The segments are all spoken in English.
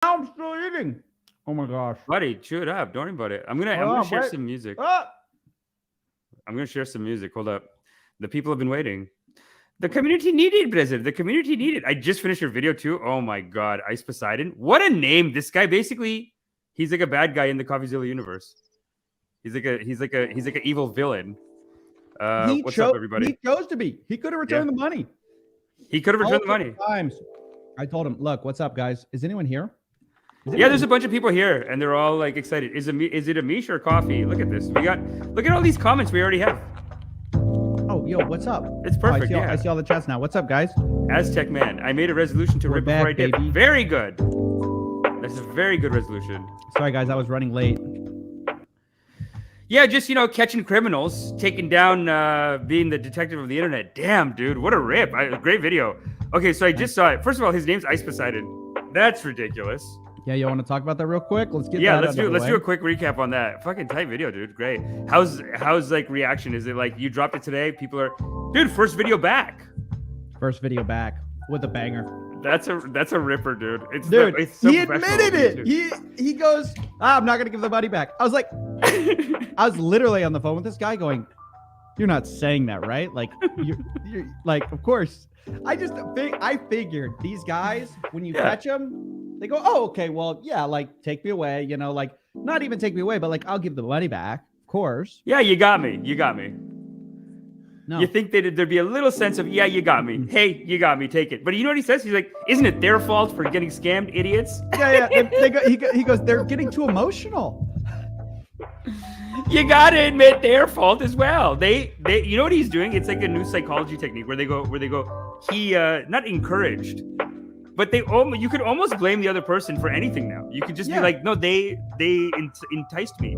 I'm still eating. Oh my gosh. Buddy, chew it up. Don't worry about it. I'm gonna share some music. I'm gonna share some music. Hold up. The people have been waiting. The community needed, Blizzard. The community needed. I just finished your video too. Oh my god, Ice Poseidon. What a name. This guy basically, he's like a bad guy in the Coffeezilla universe. He's like an evil villain. What's up, everybody? He chose to be. He could have returned the money. He could have returned the money. Times. I told him, look, what's up, guys? Is anyone here? There's a bunch of people here, and they're all like excited. Is it Amish or coffee? Look at this. Look at all these comments we already have. Oh, yo, what's up? It's perfect. I see all the chats now. What's up, guys? Aztec man, I made a resolution to rip before I did. Very good. That's a very good resolution. Sorry, guys, I was running late. Yeah, just catching criminals, taking down, being the detective of the internet. Damn, dude, what a rip! Great video. Okay, so I just saw it. First of all, his name's Ice Poseidon. That's ridiculous. Yeah, you want to talk about that real quick? Let's get let's do a quick recap on that. Fucking tight video, dude. Great. How's like reaction? Is it like you dropped it today? People are, dude, first video back. First video back with a banger. That's a ripper, dude. It's so he admitted it. He goes, I'm not gonna give the money back. I was like, I was literally on the phone with this guy going, you're not saying that, right? Like you're like, of course. I figured these guys, when you catch them, they go, oh, okay, well, yeah, like take me away, like not even take me away, but like I'll give the money back, of course. Yeah, you got me. No. You think there'd be a little sense of, yeah, you got me. Hey, you got me. Take it. But you know what he says? He's like, isn't it their fault for getting scammed, idiots? Yeah. He goes, they're getting too emotional. You gotta admit their fault as well. They you know what he's doing? It's like a new psychology technique where they go, he not encouraged, but you could almost blame the other person for anything now. You could just be like, no, they enticed me,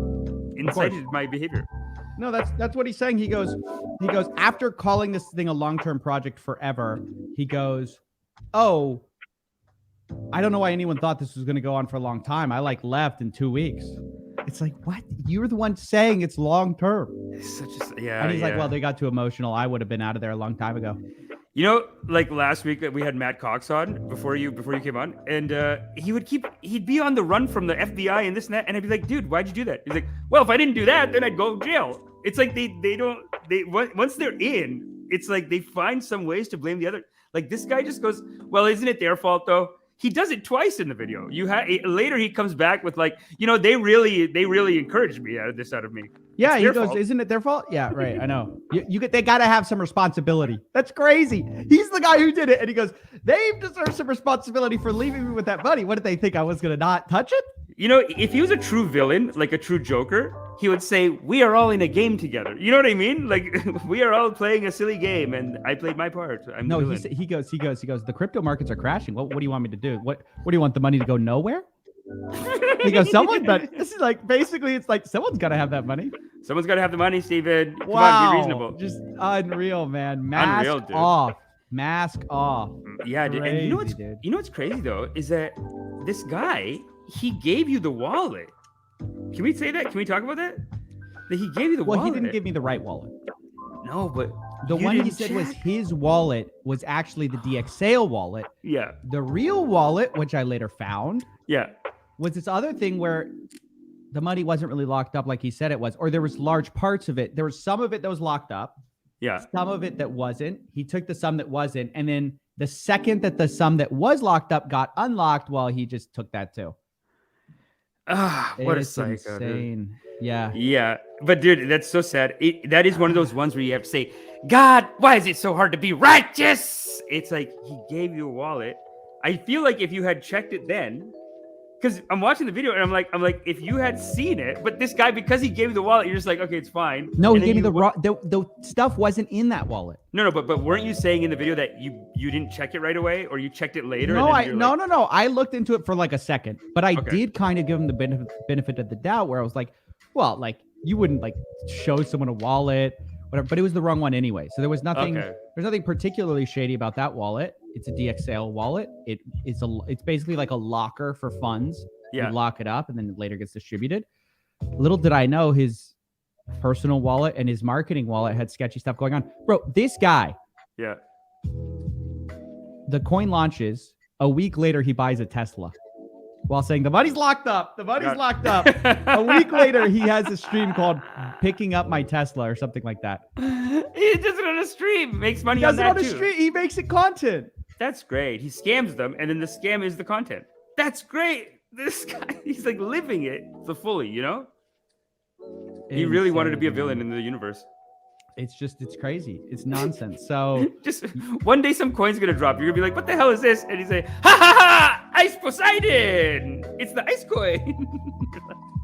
incited my behavior. No, that's what he's saying. He goes, after calling this thing a long-term project forever, he goes, oh, I don't know why anyone thought this was going to go on for a long time. I left in 2 weeks. It's like, what? You're the one saying it's long-term. It's such and he's like, well, they got too emotional. I would have been out of there a long time ago. Like last week we had Matt Cox on before you came on, and he'd be on the run from the FBI and this and that, and I'd be like, dude, why'd you do that? He's like, well, if I didn't do that, then I'd go to jail. It's like once they're in, it's like they find some ways to blame the other. Like this guy just goes, well, isn't it their fault though? He does it twice in the video. Later he comes back with like, they really encouraged me out of me. Yeah, he goes, isn't it their fault? Yeah, right. I know. They gotta have some responsibility. That's crazy. He's the guy who did it, and he goes, they deserve some responsibility for leaving me with that money. What did they think? I was gonna not touch it? If he was a true villain, like a true Joker, he would say, we are all in a game together. You know what I mean? Like we are all playing a silly game, and I played my part. He goes, the crypto markets are crashing. What do you want me to do? What do you want the money to go nowhere? He goes, but this is like, basically it's like someone's got to have that money. Someone's got to have the money, Steven. Come on, be reasonable. Just unreal, man. Mask off. Yeah, dude. And you know what's crazy though is that this guy, he gave you the wallet. Can we say that? Can we talk about that? That he gave you the wallet. Well, he didn't give me the right wallet. No, but the one he said was his wallet was actually the DXAIL wallet. Yeah. The real wallet, which I later found, was this other thing where the money wasn't really locked up like he said it was, or there was large parts of it. There was some of it that was locked up. Yeah. Some of it that wasn't. He took the sum that wasn't, and then the second that the sum that was locked up got unlocked, well, he just took that too. What a psycho, insane. Dude. Yeah. But dude, that's so sad. That is one of those ones where you have to say, God, why is it so hard to be righteous? It's like he gave you a wallet. I feel like if you had checked it then, because I'm watching the video and I'm like, if you had seen it, but this guy, because he gave you the wallet, you're just like, okay, it's fine. No, he gave me the stuff wasn't in that wallet. No, but weren't you saying in the video that you didn't check it right away, or you checked it later? No, no. I looked into it for like a second, but I did kind of give him the benefit of the doubt, where I was like, well, like you wouldn't like show someone a wallet, whatever, but it was the wrong one anyway. So there was nothing. Okay. There's nothing particularly shady about that wallet. It's a DXAIL wallet. It's basically like a locker for funds. Yeah. You lock it up and then it later gets distributed. Little did I know his personal wallet and his marketing wallet had sketchy stuff going on. Bro, this guy. Yeah. The coin launches. A week later, he buys a Tesla. while saying the money's locked up. The money's locked up. A week later, he has a stream called "Picking Up My Tesla" or something like that. He does it on a stream. Makes money He on does it that on a too. stream. He makes it content. That's great. He scams them, and then the scam is the content. That's great. This guy, he's like living it the fully, you know? He really wanted to be a villain in the universe. It's crazy. It's nonsense. So just one day some coin's gonna drop. You're gonna be like, what the hell is this? And he's like, ha ha ha! Ice Poseidon! It's the ice coin.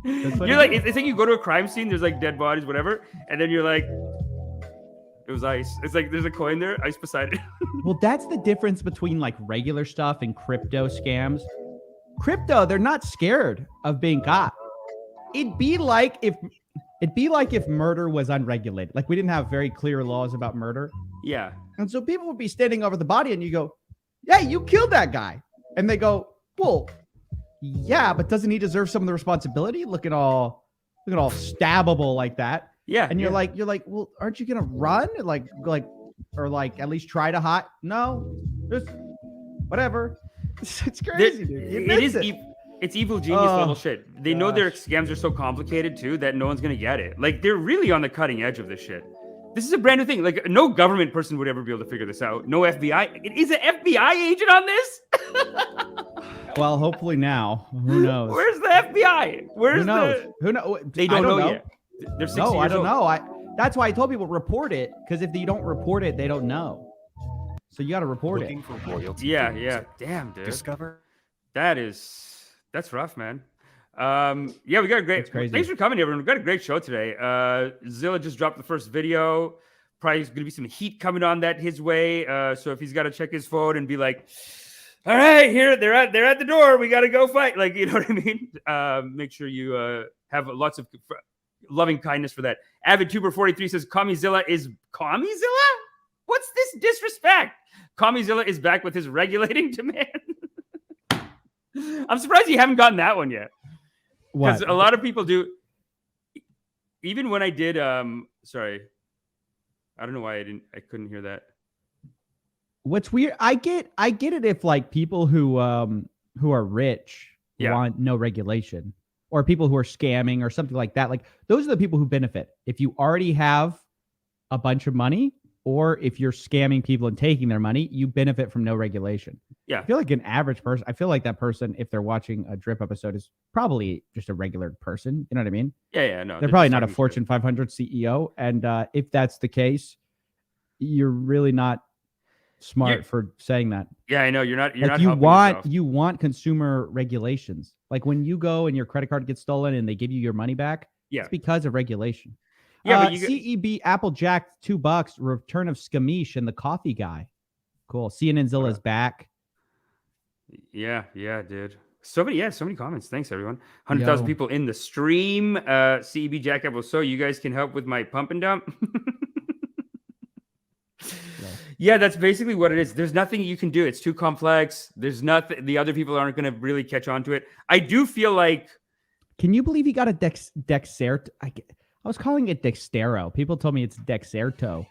You're like, it's like you go to a crime scene, there's like dead bodies, whatever, and then you're like, it was ice. It's like there's a coin there, Ice Poseidon. Well, that's the difference between like regular stuff and crypto scams. Crypto, they're not scared of being caught. It'd be like if murder was unregulated. Like we didn't have very clear laws about murder. Yeah. And so people would be standing over the body and you go, yeah, you killed that guy. And they go, well, yeah, but doesn't he deserve some of the responsibility? Looking all stabbable like that. Yeah. And you're like, well, aren't you gonna run? Or at least try to hide? No, just whatever. It's crazy, dude. It's evil genius level shit. They know their scams are so complicated too that no one's gonna get it. Like they're really on the cutting edge of this shit. This is a brand new thing. Like no government person would ever be able to figure this out. No FBI. Is an FBI agent on this? Well, hopefully now. Who knows? Where's the FBI? Who knows? Who knows? They don't know yet. They're 60 years I don't old. know. That's why I told people report it, because if you don't report it, they don't know. So you got to report it. For royalty. Yeah. Damn, dude. Discover. That's rough, man. Yeah, we got a great. That's crazy. Thanks for coming, everyone. We got a great show today. Zilla just dropped the first video. Probably going to be some heat coming on that his way. So if he's got to check his phone and be like, "All right, here they're at the door. We got to go fight." Like, you know what I mean? Make sure you have lots of loving kindness for that. AvidTuber43 says Coffeezilla is Coffeezilla? What's this disrespect? Coffeezilla is back with his regulating demand. I'm surprised you haven't gotten that one yet. Because a lot of people do. Even when I did, sorry, I don't know why I couldn't hear that. What's weird, I get it if like people who are rich want no regulation, or people who are scamming or something like that. Like those are the people who benefit. If you already have a bunch of money, or if you're scamming people and taking their money, you benefit from no regulation. Yeah. I feel like an average person, I feel like that person, if they're watching a Drip episode, is probably just a regular person. You know what I mean? Yeah, no. They're probably not a Fortune 500 CEO. And if that's the case, you're really not smart for saying that. Yeah, I know. You're not you want consumer regulations. Like when you go and your credit card gets stolen and they give you your money back, it's because of regulation. Yeah, but CEB Applejack $2, return of Skamish and the coffee guy. Cool. CNN Zilla's back. Yeah, dude. So many comments. Thanks, everyone. 100,000 people in the stream. CEB Jack Apple. So you guys can help with my pump and dump. Yeah, that's basically what it is. There's nothing you can do. It's too complex. There's nothing. The other people aren't going to really catch on to it. I do feel like. Can you believe he got a Dexerto? I was calling it Dextero. People told me it's Dexerto.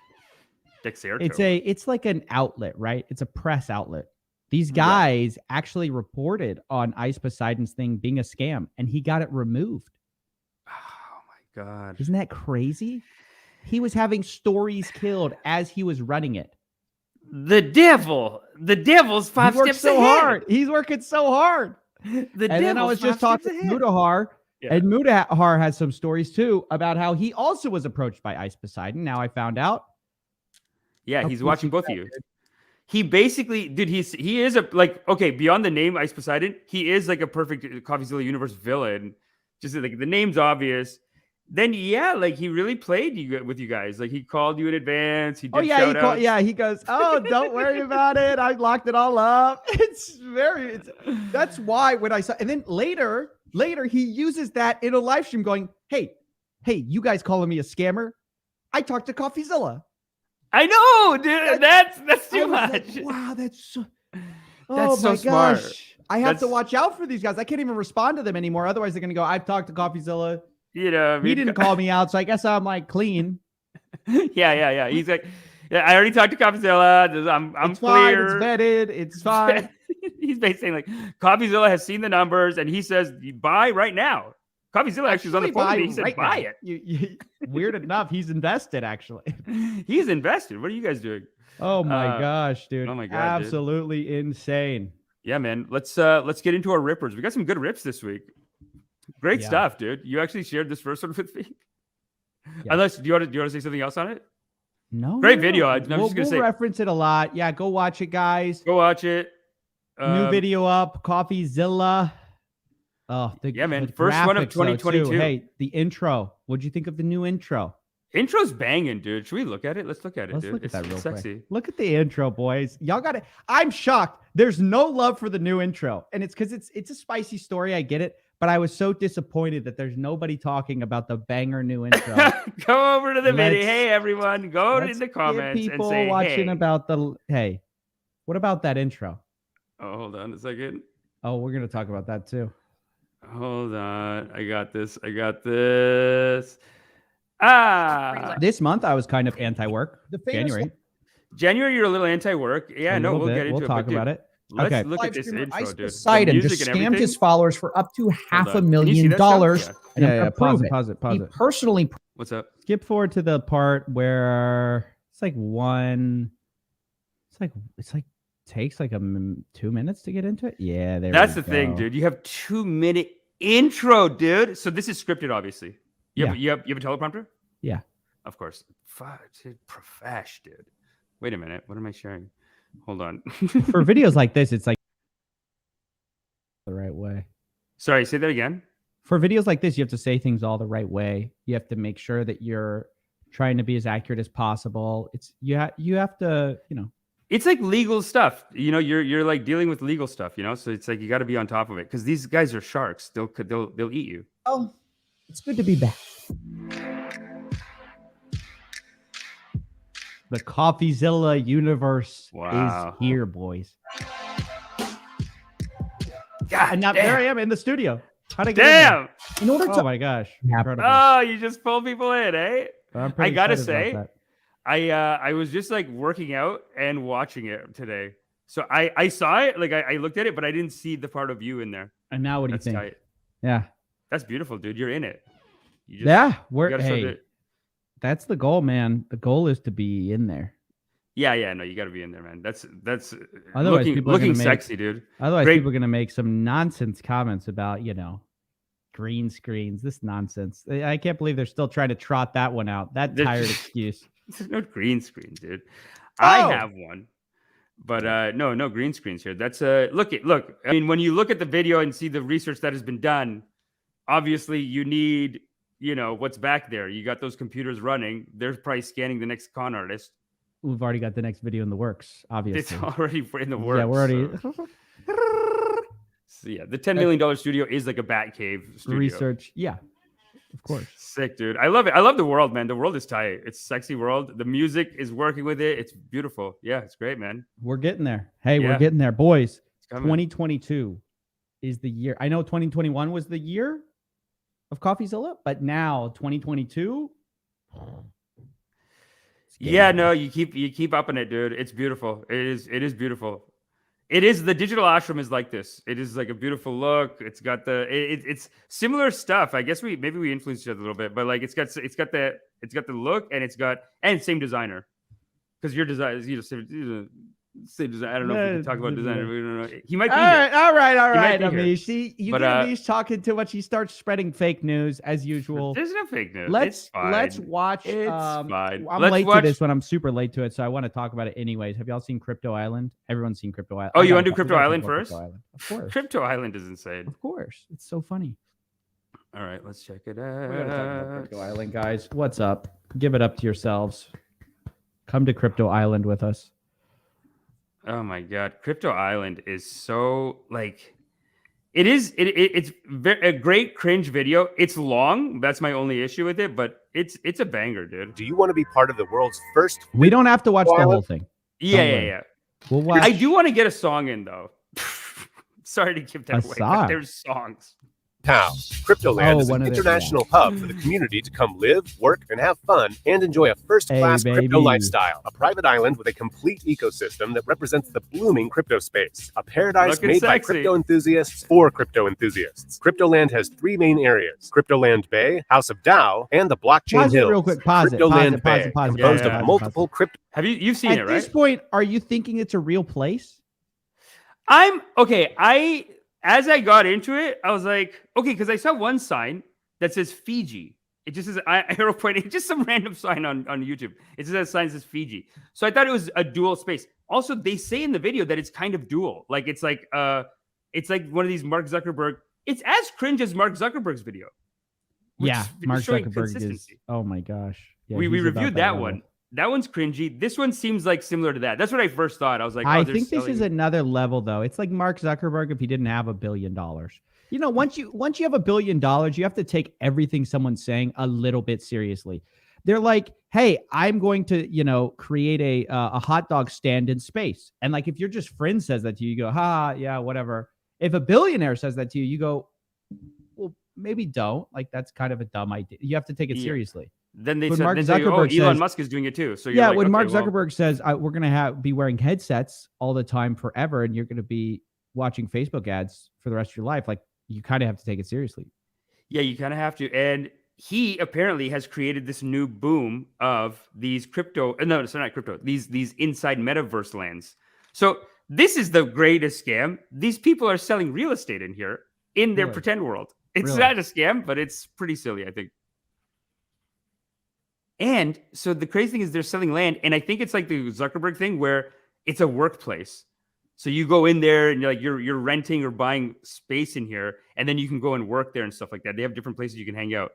Dexerto. It's like an outlet, right? It's a press outlet. These guys actually reported on Ice Poseidon's thing being a scam, and he got it removed. Oh my God. Isn't that crazy? He was having stories killed as he was running it. The devil's 5 steps so ahead. Hard. He's working so hard. Then I was just talking to Mutahar. Yeah. And Mutahar has some stories too about how he also was approached by Ice Poseidon. Now I found out. Yeah, he's watching both of you. He basically, dude, he is beyond the name Ice Poseidon, he is like a perfect Coffeezilla universe villain. Just like the name's obvious. Then he really played with you guys. Like he called you in advance. He did he goes, "Oh, don't worry about it. I locked it all up." That's why when I saw, and then later he uses that in a live stream going, hey, you guys calling me a scammer? I talked to Coffeezilla. I know, dude. That's too much. Like, wow, that's so smart. I have to watch out for these guys. I can't even respond to them anymore. Otherwise, they're gonna go, I've talked to Coffeezilla. You know, he didn't call me out, so I guess I'm like clean. Yeah. He's like, Yeah, I already talked to Coffeezilla. I'm It's fine. clear. It's vetted. It's fine. He's basically like, Coffeezilla has seen the numbers, and he says, buy right now. Coffeezilla actually was on the phone with me. He said, buy it. Weird enough, he's invested, actually. He's invested. What are you guys doing? Oh, my gosh, dude. Oh, my God, absolutely insane. Yeah, man. Let's get into our rippers. We got some good rips this week. Great stuff, dude. You actually shared this first one with me. Yeah. Unless, do you want to say something else on it? No. Great video. I'm just gonna say reference it a lot. Yeah, go watch it, guys. Go watch it. New video up, Coffeezilla. Oh, man. First one of 2022. Hey, the intro. What'd you think of the new intro? Intro's banging, dude. Should we look at it? Let's look at it, Let's dude. Look at that real sexy. Quick. Look at the intro, boys. Y'all got it. I'm shocked. There's no love for the new intro, and it's because it's a spicy story. I get it. But I was so disappointed that there's nobody talking about the banger new intro. Go over to the video. Hey, everyone. Go in the comments people and say, watching about the, hey, what about that intro? Oh, hold on a second. Oh, we're going to talk about that too. Hold on. I got this. This month, I was kind of anti-work. January, you're a little anti-work. Yeah, no, we'll get into it. We'll talk about it. Let's look at this intro, Ice dude. Poseidon just scammed his followers for up to $500,000. Yeah, pause it. He personally. What's up? Skip forward to the part where it's like takes like 2 minutes to get into it. Yeah, that's the thing, dude. You have 2-minute intro, dude. So this is scripted, obviously. You have a teleprompter? Yeah, of course. Profesh, dude. Wait a minute. What am I sharing? Hold on. For videos like this, it's like the right way. Sorry, say that again. For videos like this, you have to say things all the right way. You have to make sure that you're trying to be as accurate as possible. It's you have to, It's like legal stuff. You're like dealing with legal stuff, So it's like you got to be on top of it because these guys are sharks. They'll eat you. Oh, it's good to be back. The Coffeezilla universe is here, boys. God, and now there I am in the studio. How'd I get damn! In order to, oh my gosh! Incredible. Oh, you just pull people in, eh? I gotta say, I was just like working out and watching it today. So I saw it, like I looked at it, but I didn't see the part of you in there. And now what do you think? Tight. Yeah, that's beautiful, dude. You're in it. That's the goal, man. The goal is to be in there. Yeah, no, you got to be in there, man. That's otherwise looking sexy, dude. Otherwise, people are gonna make some nonsense comments about green screens. This nonsense. I can't believe they're still trying to trot that one out. That tired excuse. There's no green screen, dude. I have one, but no green screens here. That's look. I mean, when you look at the video and see the research that has been done, obviously you need. What's back there. You got those computers running. They're probably scanning the next con artist. We've already got the next video in the works, obviously. It's already in the works. Yeah, we're already... So yeah, the $10 million studio is like a bat cave studio. Research. Yeah, of course. Sick, dude. I love it. I love the world, man. The world is tight. It's a sexy world. The music is working with it. It's beautiful. Yeah, it's great, man. We're getting there. Hey, we're getting there. Boys, 2022 is the year. I know 2021 was the year of Coffeezilla, but now 2022. Yeah, no, you keep upping it, dude. It's beautiful. It is beautiful. It is the digital ashram is like this. It is like a beautiful look. It's got it's similar stuff. I guess we influenced each other a little bit, but like it's got the look and same designer because your design is same design. I don't know if we can talk about designer. We don't know. He might be all right. Amish. See, you get Amish talking too much. He starts spreading fake news as usual. There's no fake news. Let's watch. It's fine. I'm late to this one. I'm super late to it, so I want to talk about it anyways. Have y'all seen Crypto Island? Everyone's seen Crypto Island. Oh, you want to do Crypto Island first? Of course. Crypto Island is insane. Of course. It's so funny. All right, let's check it out. We're gonna talk about Crypto Island, guys. What's up? Give it up to yourselves. Come to Crypto Island with us. Oh my God, Crypto Island is so like, it's a great cringe video. It's long. That's my only issue with it, but it's a banger, dude. Do you want to be part of the world's first? We don't have to watch the whole thing. Yeah. We'll watch. I do want to get a song in though. Sorry to give that away, but there's songs. Tau. Cryptoland is one an of the- international hub for the community to come live, work, and have fun and enjoy a first-class Hey, crypto baby. lifestyle. A private island with a complete ecosystem that represents the blooming crypto space. A paradise Looking made by sexy. crypto enthusiasts for crypto enthusiasts. Cryptoland has 3 main areas: Cryptoland Bay, House of Dao, and the Blockchain Pause it Hills. real quick. Pause it. Cryptoland Pause it. Bay, Pause it. composed Yeah, yeah. of multiple crypto. Have you've seen At it, right? this point, are you thinking it's a real place? I'm okay. As I got into it, I was like, okay, because I saw one sign that says Fiji. It just says arrow pointing, it's just some random sign on YouTube. It just has a sign that says Fiji. So I thought it was a dual space. Also, they say in the video that it's kind of dual. Like it's like one of these Mark Zuckerberg. It's as cringe as Mark Zuckerberg's video. which Yeah, is Mark showing Zuckerberg is. consistency. Oh my gosh. Yeah, we he's about reviewed that level. one. That one's cringy. This one seems like similar to that. That's what I first thought. I was like, I they're think this is selling- another level though. It's like Mark Zuckerberg if he didn't have $1 billion. You know, once you have $1 billion, you have to take everything someone's saying a little bit seriously. They're like, hey, I'm going to, create a hot dog stand in space. And like, if your just friend says that to you, you go, ha, yeah, whatever. If a billionaire says that to you, you go, well, maybe don't. Like, that's kind of a dumb idea. You have to take it Yeah. seriously. Then they When said, Mark then say, oh, Zuckerberg Elon says- Musk is doing it too. So you're Yeah, like, when okay, Mark well, Zuckerberg says we're going to be wearing headsets all the time forever, and you're going to be watching Facebook ads for the rest of your life, like you kind of have to take it seriously. yeah, you kind of have to. And he apparently has created this new boom of these crypto. No, it's not crypto. These inside metaverse lands. So this is the greatest scam. These people are selling real estate in here in their Really? pretend world. It's Really? not a scam, but it's pretty silly, I think. And so the crazy thing is they're selling land, and I think it's like the Zuckerberg thing where it's a workplace. So you go in there and you're renting or buying space in here, and then you can go and work there and stuff like that. They have different places you can hang out.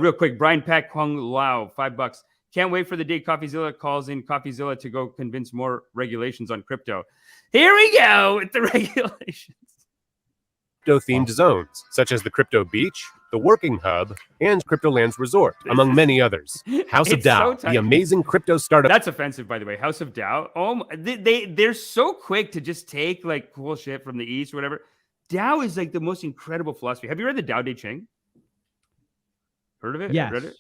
Real quick, Brian Pack Hung Lao, $5. Can't wait for the day Coffeezilla calls in Coffeezilla to go convince more regulations on crypto. Here we go with the regulations. Crypto-themed zones, such as the Crypto Beach, the Working Hub, and Cryptoland's Resort, among many others. House of It's so Dao, tight. the amazing crypto startup. That's offensive, by the way. House of Dao. Oh, they're so quick to just take like cool shit from the East or whatever. Dao is like the most incredible philosophy. Have you read the Dao De Ching? Heard of it? Yes. Read it?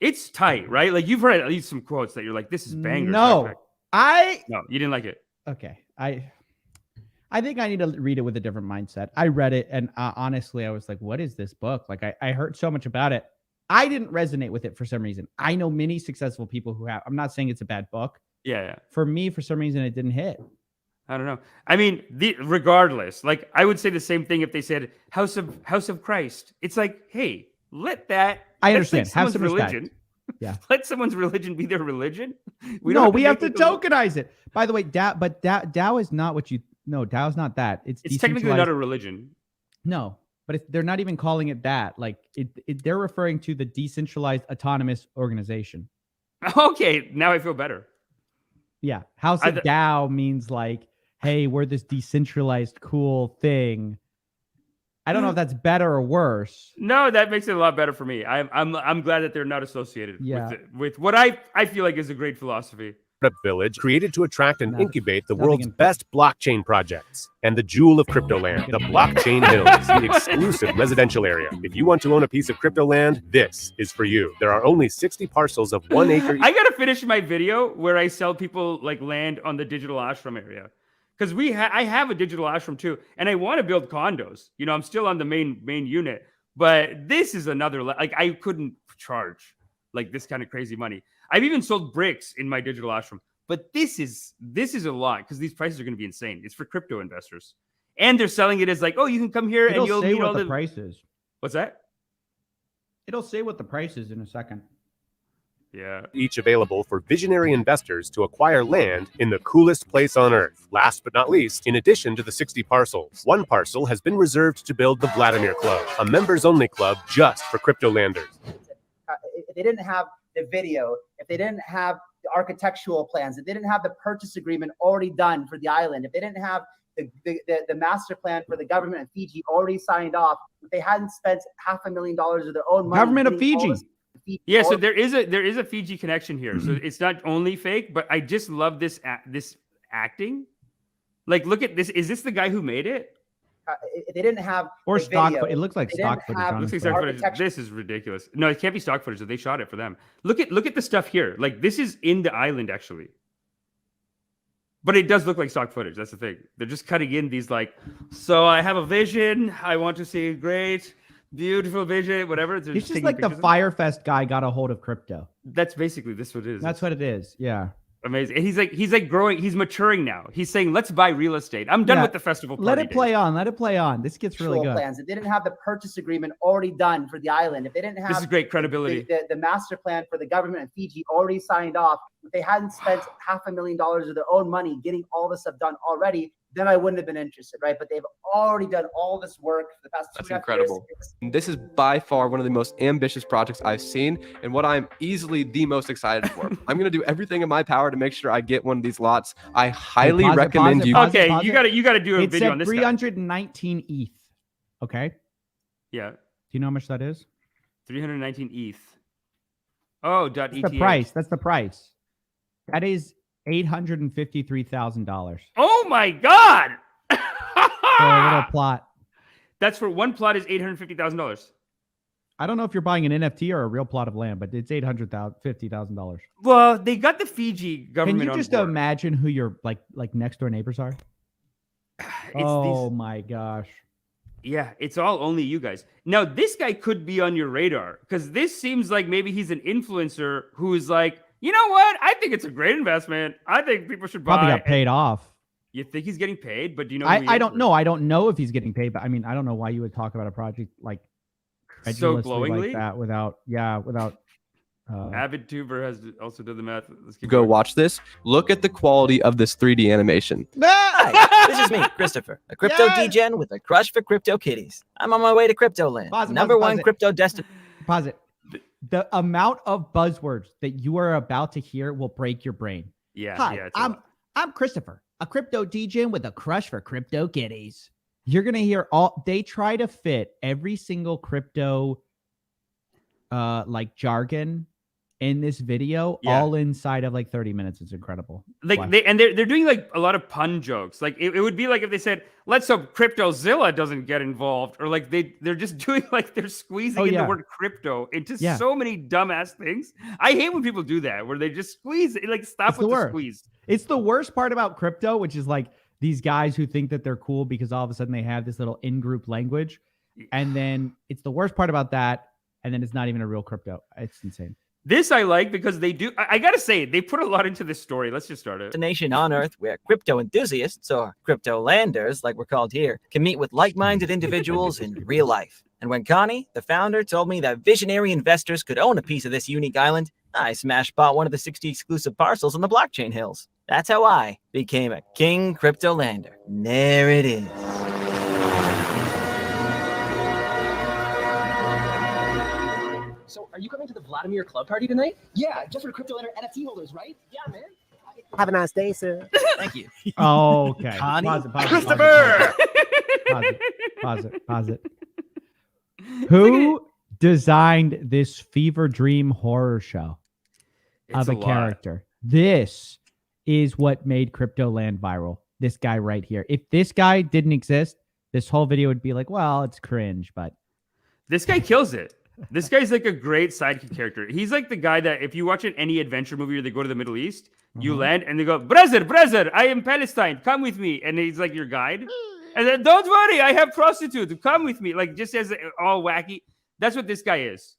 It's tight, right? Like you've heard at least some quotes that you're like, this is bangers. No, No, you didn't like it. Okay. I think I need to read it with a different mindset. I read it and honestly, I was like, what is this book? Like I heard so much about it. I didn't resonate with it for some reason. I know many successful people who have. I'm not saying it's a bad book. Yeah. For me, for some reason, it didn't hit. I don't know. I mean, regardless, like I would say the same thing if they said House of Christ. It's like, hey, let that. I that's understand. Like Have someone's some respect. religion. Yeah. Let someone's religion be their religion. We don't have to make it the- tokenize it. By the way, Dao is not what you. No, Dao's not that. It's technically not a religion. No, but they're not even calling it that. Like they're referring to the decentralized autonomous organization. Okay, now I feel better. Yeah, House of Dao means like, hey, we're this decentralized cool thing. I don't know if that's better or worse. No, that makes it a lot better for me. I'm glad that they're not associated with what I feel like is a great philosophy. Village created to attract and incubate the nothing world's in- best blockchain projects. And the jewel of Cryptoland, the Blockchain Hills, the exclusive residential area. If you want to own a piece of Cryptoland, this is for you. There are only 60 parcels of 1 acre. I gotta finish my video where I sell people like land on the digital ashram area, because I have a digital ashram too, and I want to build condos. I'm still on the main unit, but this is another like I couldn't charge like this kind of crazy money. I've even sold bricks in my digital ashram, but this is a lot because these prices are going to be insane. It's for crypto investors, and they're selling it as like, oh, you can come here and you'll say meet all what the the price is. What's that? It'll say what the price is in a second. Yeah. Each available for visionary investors to acquire land in the coolest place on earth. Last but not least, in addition to the 60 parcels, 1 parcel has been reserved to build the Vladimir Club, a members-only club just for Cryptolanders. If they didn't have the video, if they didn't have the architectural plans, if they didn't have the purchase agreement already done for the island, if they didn't have the master plan for the government of Fiji already signed off, if they hadn't spent $500,000 of their own money. Government of getting all Fiji. this- Yeah, so there is a Fiji connection here. So it's not only fake, but I just love this acting. Like, look at this. Is this the guy who made it? if they didn't have Or the stock. video, It looks like they stock didn't footage. have- Looks like honestly. stock footage. Architecture. This is ridiculous. No, it can't be stock footage. They shot it for them. Look at the stuff here. Like this is in the island actually. But it does look like stock footage. That's the thing. They're just cutting in these like, so I have a vision. I want to see a great, beautiful vision, whatever. They're It's just taking like the pictures of it. Firefest guy got a hold of crypto. That's basically this what it is. That's what it is. Yeah. Amazing. And he's like growing. He's maturing now. He's saying, let's buy real estate. I'm done Yeah. with the festival. Let party it play days. on. Let it play on. This gets really actual good. plans. If they didn't have the purchase agreement already done for the island, if they didn't have This is great credibility. the master plan for the government of Fiji already signed off, if they hadn't spent $500,000 of their own money getting all this stuff done already, then I wouldn't have been interested, right? But they've already done all this work for the past 2.5 That's incredible. years. This is by far one of the most ambitious projects I've seen and what I'm easily the most excited for. I'm going to do everything in my power to make sure I get one of these lots. I highly pause it, recommend pause it, you. pause it. Okay, you gotta do a It's video on at this. Guy. 319 ETH. Okay. Do Yeah, you know how much that is? 319 ETH. Oh, That's .eth. the price. That's the price. That is $853,000 Oh my god! for a little plot. That's for one plot is $850,000. I don't know if you're buying an NFT or a real plot of land, but it's $850,000. Well, they got the Fiji Can government you on just board. imagine who your like next door neighbors are? It's My gosh. yeah, it's all only you guys. Now, this guy could be on your radar because this seems like maybe he's an influencer who is like, you know what? I think it's a great investment. I think people should buy. Probably got paid off. You think he's getting paid, but do you know? Who he I is? don't know. I don't know if he's getting paid, but I mean, I don't know why you would talk about a project like So credulously glowingly, like that without Avid Tuber has also done the math. Let's keep Go going. watch this. Look at the quality of this 3D animation. Hi, this is me, Christopher, a crypto Yes! degen with a crush for crypto kitties. I'm on my way to Cryptoland, Pause it, number pause it, one pause it. crypto destination. Pause it. The amount of buzzwords that you are about to hear will break your brain. Yeah, Hi, yeah. It's a lot. I'm Christopher, a crypto degen with a crush for crypto kitties. You're gonna hear all. They try to fit every single crypto, like jargon, in this video, Yeah. all inside of like 30 minutes. It's incredible. Like Why? they're doing like a lot of pun jokes. Like it would be like if they said, "Let's hope Cryptozilla doesn't get involved," or like they're just doing like they're squeezing Oh, in yeah. the word crypto into Yeah. so many dumbass things. I hate when people do that, where they just squeeze it. Like stop It's with the the worst. squeeze. It's the worst part about crypto, which is like these guys who think that they're cool because all of a sudden they have this little in-group language. And then it's the worst part about that. And then it's not even a real crypto. It's insane. This I like because they do. I gotta say, they put a lot into this story. Let's just start it. Destination on Earth where crypto enthusiasts, or crypto landers, like we're called here, can meet with like-minded individuals in real life. And when Connie, the founder, told me that visionary investors could own a piece of this unique island, I smash bought one of the 60 exclusive parcels on the blockchain hills. That's how I became a king crypto lander. And there it is. So, are you coming to the Vladimir Club party tonight? Yeah, just for Cryptolander NFT holders, right? Yeah, man. Have a nice day, sir. Thank you. Oh, okay. Connie? Pause it, pause it, Christopher! Pause it. Pause it. Who designed this fever dream horror show It's of a lot. character? This is what made Cryptoland viral. This guy right here. If this guy didn't exist, this whole video would be like, well, it's cringe, but This guy kills it. This guy's like a great sidekick character. He's like the guy that if you watch any adventure movie or they go to the Middle East, you land and they go, brother, I am Palestine. Come with me. And he's like your guide. And then, don't worry, I have prostitute. Come with me. Like just as all wacky. That's what this guy is.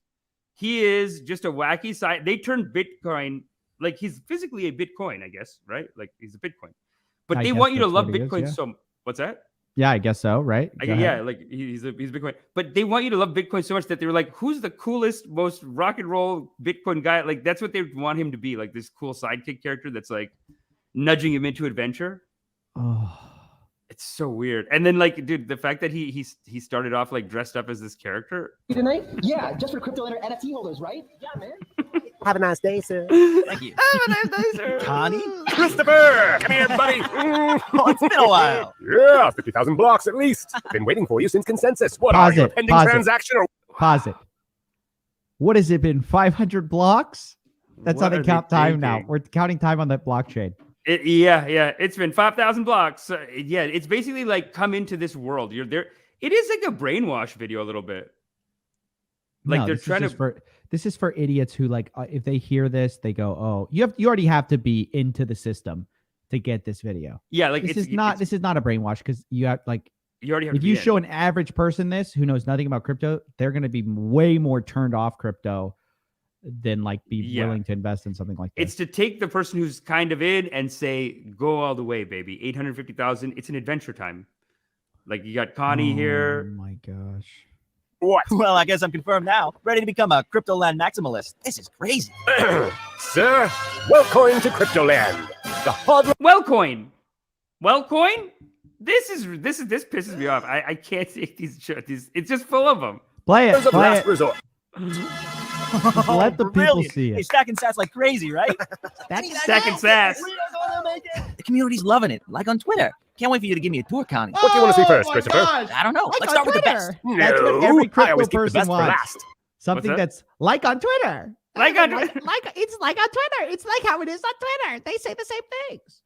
He is just a wacky side. They turned Bitcoin, like he's physically a Bitcoin, I guess, right? Like he's a Bitcoin. But I they guess want you to that's love what he is, Bitcoin yeah. so what's that? yeah, I guess so, right? Go ahead. Yeah, like he's Bitcoin, but they want you to love Bitcoin so much that they were like, "Who's the coolest, most rock and roll Bitcoin guy?" Like that's what they want him to be, like this cool sidekick character that's like nudging him into adventure. Oh. It's so weird. And then like, dude, the fact that he started off like dressed up as this character. Tonight? Yeah, just for Cryptolander NFT holders, right? Yeah, man. Have a nice day, sir. Thank you. Connie? Christopher! Come here, buddy! Oh, it's been a while. Yeah, 50,000 blocks at least. Been waiting for you since consensus. What Pause are you, a it, pending pause it. transaction or Pause it. What has it been? 500 blocks? That's What how are they count time now. thinking? We're counting time on that blockchain. Yeah. It's been 5,000 blocks. Yeah, it's basically like come into this world. You're there. It is like a brainwash video a little bit. Like No, they're this trying is to. just this is for idiots who like if they hear this, they go, "Oh, you already have to be into the system to get this video." Yeah, like This is not a brainwash because you have like You already have if to you be in. show an average person this who knows nothing about crypto, they're going to be way more turned off crypto than like be willing to invest in something like this. It's to take the person who's kind of in and say, "Go all the way, baby." 850,000. It's an adventure time. Like you got Connie here. Oh my gosh. What? Well, I guess I'm confirmed now. Ready to become a Cryptoland maximalist. This is crazy. Sir, welcome to Cryptoland. The hard Wellcoin. This pisses me off. I can't take these. It's just full of them. Play it. of Play last it. resort. Let the people Brilliant. see You're it. stacking sats like crazy, right? That's Stacking sass. The community's loving it, like on Twitter. Can't wait for you to give me a tour, Connie. What do you want to see first, my Christopher? gosh. I don't know. Like Let's on start with the Twitter. best. That's what every I crypto always keep the person best for wants. last. Something that? that's like on Twitter. Like on It's like on Twitter. It's like how it is on Twitter. They say the same things.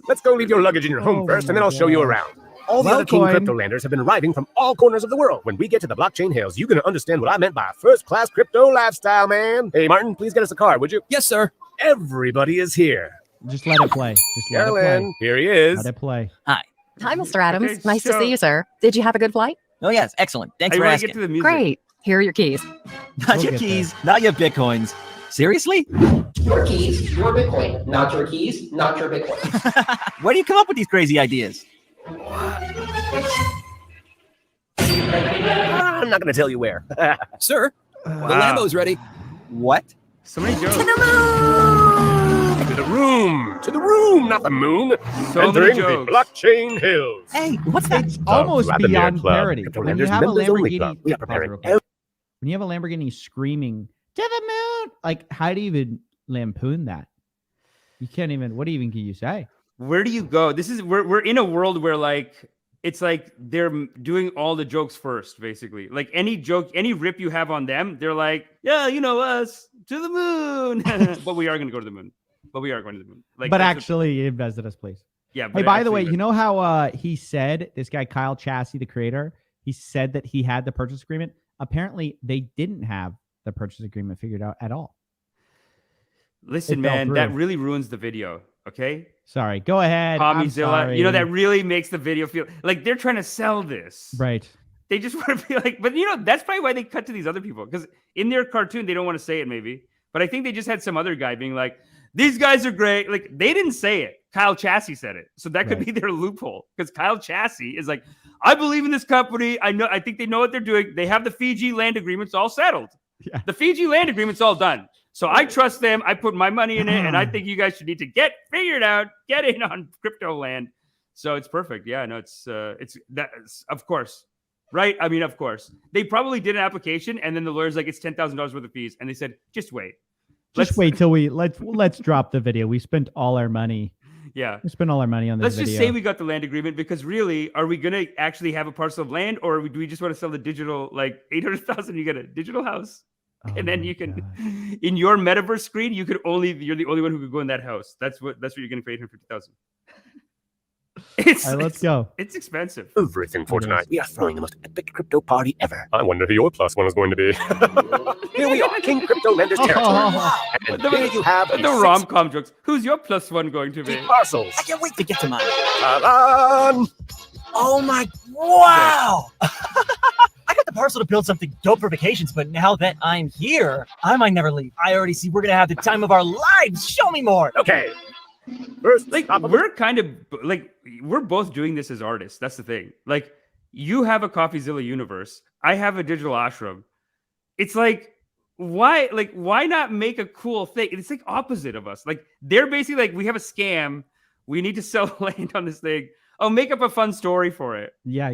Let's go leave your luggage in your home Oh first, and then my I'll show you gosh. around. All the other King Wellcoin. Cryptolanders have been arriving from all corners of the world. When we get to the blockchain hills, you're going to understand what I meant by first-class crypto lifestyle, man. Hey, Martin, please get us a card, would you? Yes, sir. Everybody is here. Just let it play. Just let it Carolyn, play. here he is. Let it play. Hi, Mr. Adams. Okay, nice to so- see you, sir. Did you have a good flight? Oh, yes. Excellent. Thanks I for want to asking. get to the music. Great. Here are your keys. Not We'll your get keys, not your bitcoins. Seriously? Your keys, your Bitcoin. Not your keys, not your Bitcoin. Where do you come up with these crazy ideas? I'm not going to tell you where. Sir, the Lambo's ready. What? So many jokes. To the room, not the moon. So many Entering the jokes. blockchain hills. Hey, what's that? It's almost Vladimir beyond Club. parody. Cryptolanders When you have a members only club. Lamborghini, We are preparing Pause it real quick. When you have a Lamborghini screaming to the moon, like how do you even lampoon that? You can't even. What even can you say? Where do you go? We're in a world where like it's like they're doing all the jokes first, basically. Like any joke, any rip you have on them, they're like, yeah, you know us to the moon. But we are going to go to the moon. Like, But that's actually, visit us, please. yeah. Hey, but by the way, actually- you know how he said this guy Kyle Chassie, the creator, he said that he had the purchase agreement. Apparently, they didn't have the purchase agreement figured out at all. listen, it fell man, that through. really ruins the video. Okay, Sorry, go ahead. I'm Coffeezilla, sorry. you know that really makes the video feel like they're trying to sell this. Right. They just want to be like, but you know, that's probably why they cut to these other people because in their cartoon they don't want to say it, maybe. But I think they just had some other guy being like, "These guys are great." Like they didn't say it. Kyle Chassie said it, so that could Right. be their loophole because Kyle Chassie is like, "I believe in this company. I think they know what they're doing. They have the Fiji land agreements all settled. Yeah. The Fiji land agreement's all done. So I trust them. I put my money in it, and I think you guys should need to get figured out, get in on Cryptoland." So it's perfect. Yeah, no, it's of course, right? I mean, of course, they probably did an application, and then the lawyer's like, "It's $10,000 worth of fees," and they said, "Just wait, Just wait till let's drop the video. We spent all our money. Yeah, We spent all our money on this let's video. just say we got the land agreement because really, are we gonna actually have a parcel of land, or do we just want to sell the digital like 800,000? You get a digital house. Oh And then my you can, gosh. in your metaverse screen, you're the only one who could go in that house. That's what you're getting for 850,000. All right, let's go. It's expensive. Everything for It tonight. is. We are throwing the most epic crypto party ever. I wonder who your plus one is going to be. Here we are, King Cryptolanders territory. Oh, And here you have The rom-com jokes. Who's your plus one going to be? 60 parcels. I can't wait to get to mine. Ta-da! Oh my, wow. I got the parcel to build something dope for vacations, but now that I'm here, I might never leave. I already see we're going to have the time of our lives. Show me more. Okay. First, Like stop. we're kind of like we're both doing this as artists. That's the thing. Like you have a Coffeezilla universe. I have a digital ashram. It's like why not make a cool thing? It's like opposite of us. Like they're basically like we have a scam. We need to sell land on this thing. Oh, make up a fun story for it. yeah.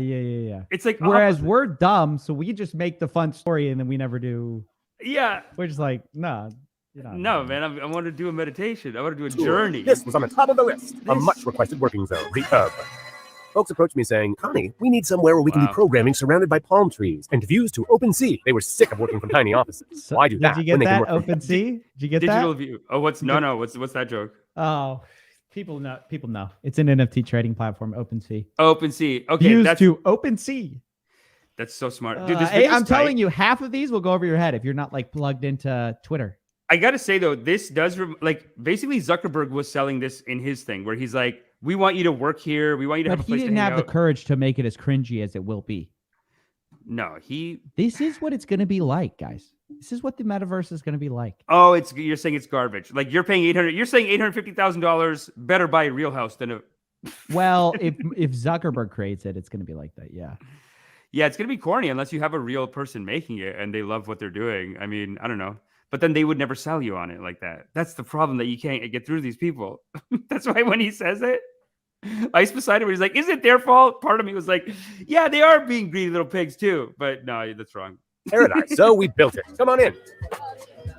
It's like Whereas opposite. we're dumb, so we just make the fun story and then we never do. Yeah. We're just like, no. No, man. I want to do a meditation. I want to do a journey. This was on the top of the list. A This- much requested working zone. Repub. Folks approached me saying, "Connie, we need somewhere where we can Wow. be programming surrounded by palm trees and views to open sea." They were sick of working from tiny offices. So- Why do Did that you get when they can that? work from Open Sea? Did you get Digital that? view. Oh, what's that joke? Oh, People know. People know. It's an NFT trading platform, OpenSea. OpenSea. Okay, Used that's to OpenSea. That's so smart, dude. This Hey, video's I'm telling tight. you, half of these will go over your head if you're not like plugged into Twitter. I gotta say though, this does like basically Zuckerberg was selling this in his thing where he's like, "We want you to work here. We want you to But have a he place to didn't hang have the out." courage to make it as cringy as it will be. No, This is what it's going to be like, guys. This is what the metaverse is going to be like. Oh, you're saying it's garbage. Like you're paying $800. You're saying $850,000 better buy a real house than a. Well, if Zuckerberg creates it, it's going to be like that. Yeah. Yeah, it's gonna be corny unless you have a real person making it and they love what they're doing. I mean, I don't know, but then they would never sell you on it like that. That's the problem, that you can't get through to these people. That's why when he says it, Ice Poseidon, he's like, "Is it their fault?" Part of me was like, "Yeah, they are being greedy little pigs too," but no, that's wrong. Paradise. So we built it. Come on in.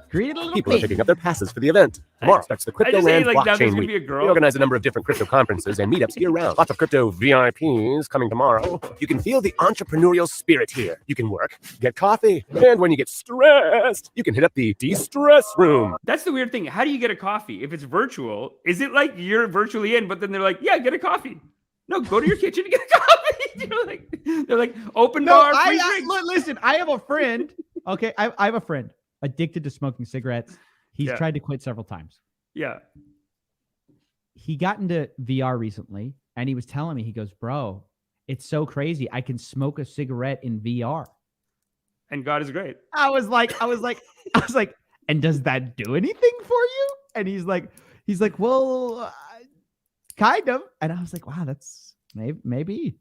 Greedy little People are pig. picking up their passes for the event. Tomorrow starts the I just say, Cryptoland like, now there's Blockchain gonna Week. be a girl. We organize a number of different crypto conferences and meetups year-round. Lots of crypto VIPs coming tomorrow. You can feel the entrepreneurial spirit here. You can work, get coffee, and when you get stressed, you can hit up the de-stress room. That's the weird thing. How do you get a coffee if it's virtual? Is it like you're virtually in, but then they're like, "Yeah, get a coffee." No, go to your kitchen and get a coffee. You know, like they're like open bar, free drinks. Listen, I have a friend. Okay, I have a friend addicted to smoking cigarettes. He's Yeah. tried to quit several times. Yeah. He got into VR recently, and he was telling me, he goes, "Bro, it's so crazy. I can smoke a cigarette in VR." And God is great. I was like, and does that do anything for you? And he's like, well, kind of. And I was like, wow, that's maybe.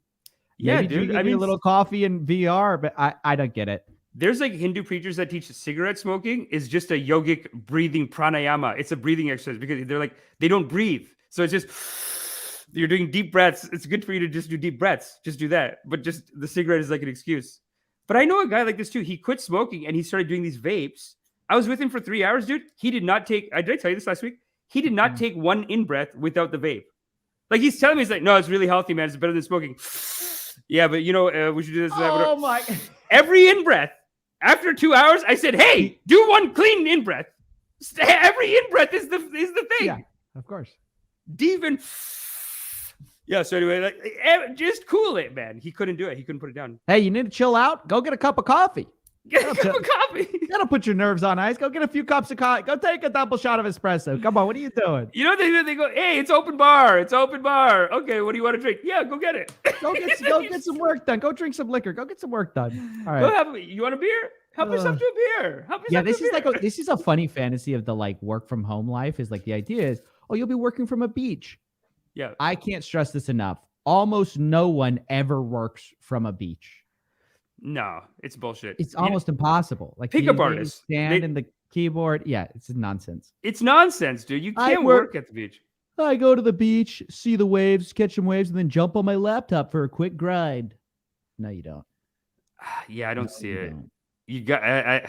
Yeah, Maybe dude. give I me mean, a little coffee in VR, but I don't get it. there's like Hindu preachers that teach cigarette smoking is just a yogic breathing pranayama. It's a breathing exercise because they're like, they don't breathe. So it's just, you're doing deep breaths. It's good for you to just do deep breaths. Just do that. But just the cigarette is like an excuse. But I know a guy like this too. He quit smoking and he started doing these vapes. I was with him for 3 hours, dude. He did not take, did I tell you this last week? He did not take one in breath without the vape. Like he's telling me, he's like, "No, it's really healthy, man. It's better than smoking." Yeah, but you know, we should do this. Oh my. Every in breath. After 2 hours, I said, "Hey, do one clean in breath." Every in breath is the thing. Yeah, of course. Deep and yeah. So anyway, like, just cool it, man. He couldn't do it. He couldn't put it down. Hey, you need to chill out? Go get a cup of coffee. Get a cup of coffee. That'll put your nerves on ice. Go get a few cups of coffee. Go take a double shot of espresso. Come on, what are you doing? You know, they go, "Hey, it's open bar. It's open bar. Okay, what do you want to drink? Yeah, go get it. Go get some work done. Go drink some liquor. Go get some work done. All Go right. you want a beer? Help yourself to a beer. Help yourself Yeah, to this a is beer. like this is a funny fantasy of the like work from home life. Is like the idea is, oh, you'll be working from a beach. Yeah. I can't stress this enough. Almost no one ever works from a beach. No, it's bullshit. It's almost impossible. Like Pickup the artists, stand and the keyboard. Yeah, it's nonsense. It's nonsense, dude. You I can't work- work at the beach. I go to the beach, see the waves, catch some waves, and then jump on my laptop for a quick grind. No, you don't. Yeah, I don't No, see you it. don't. You got,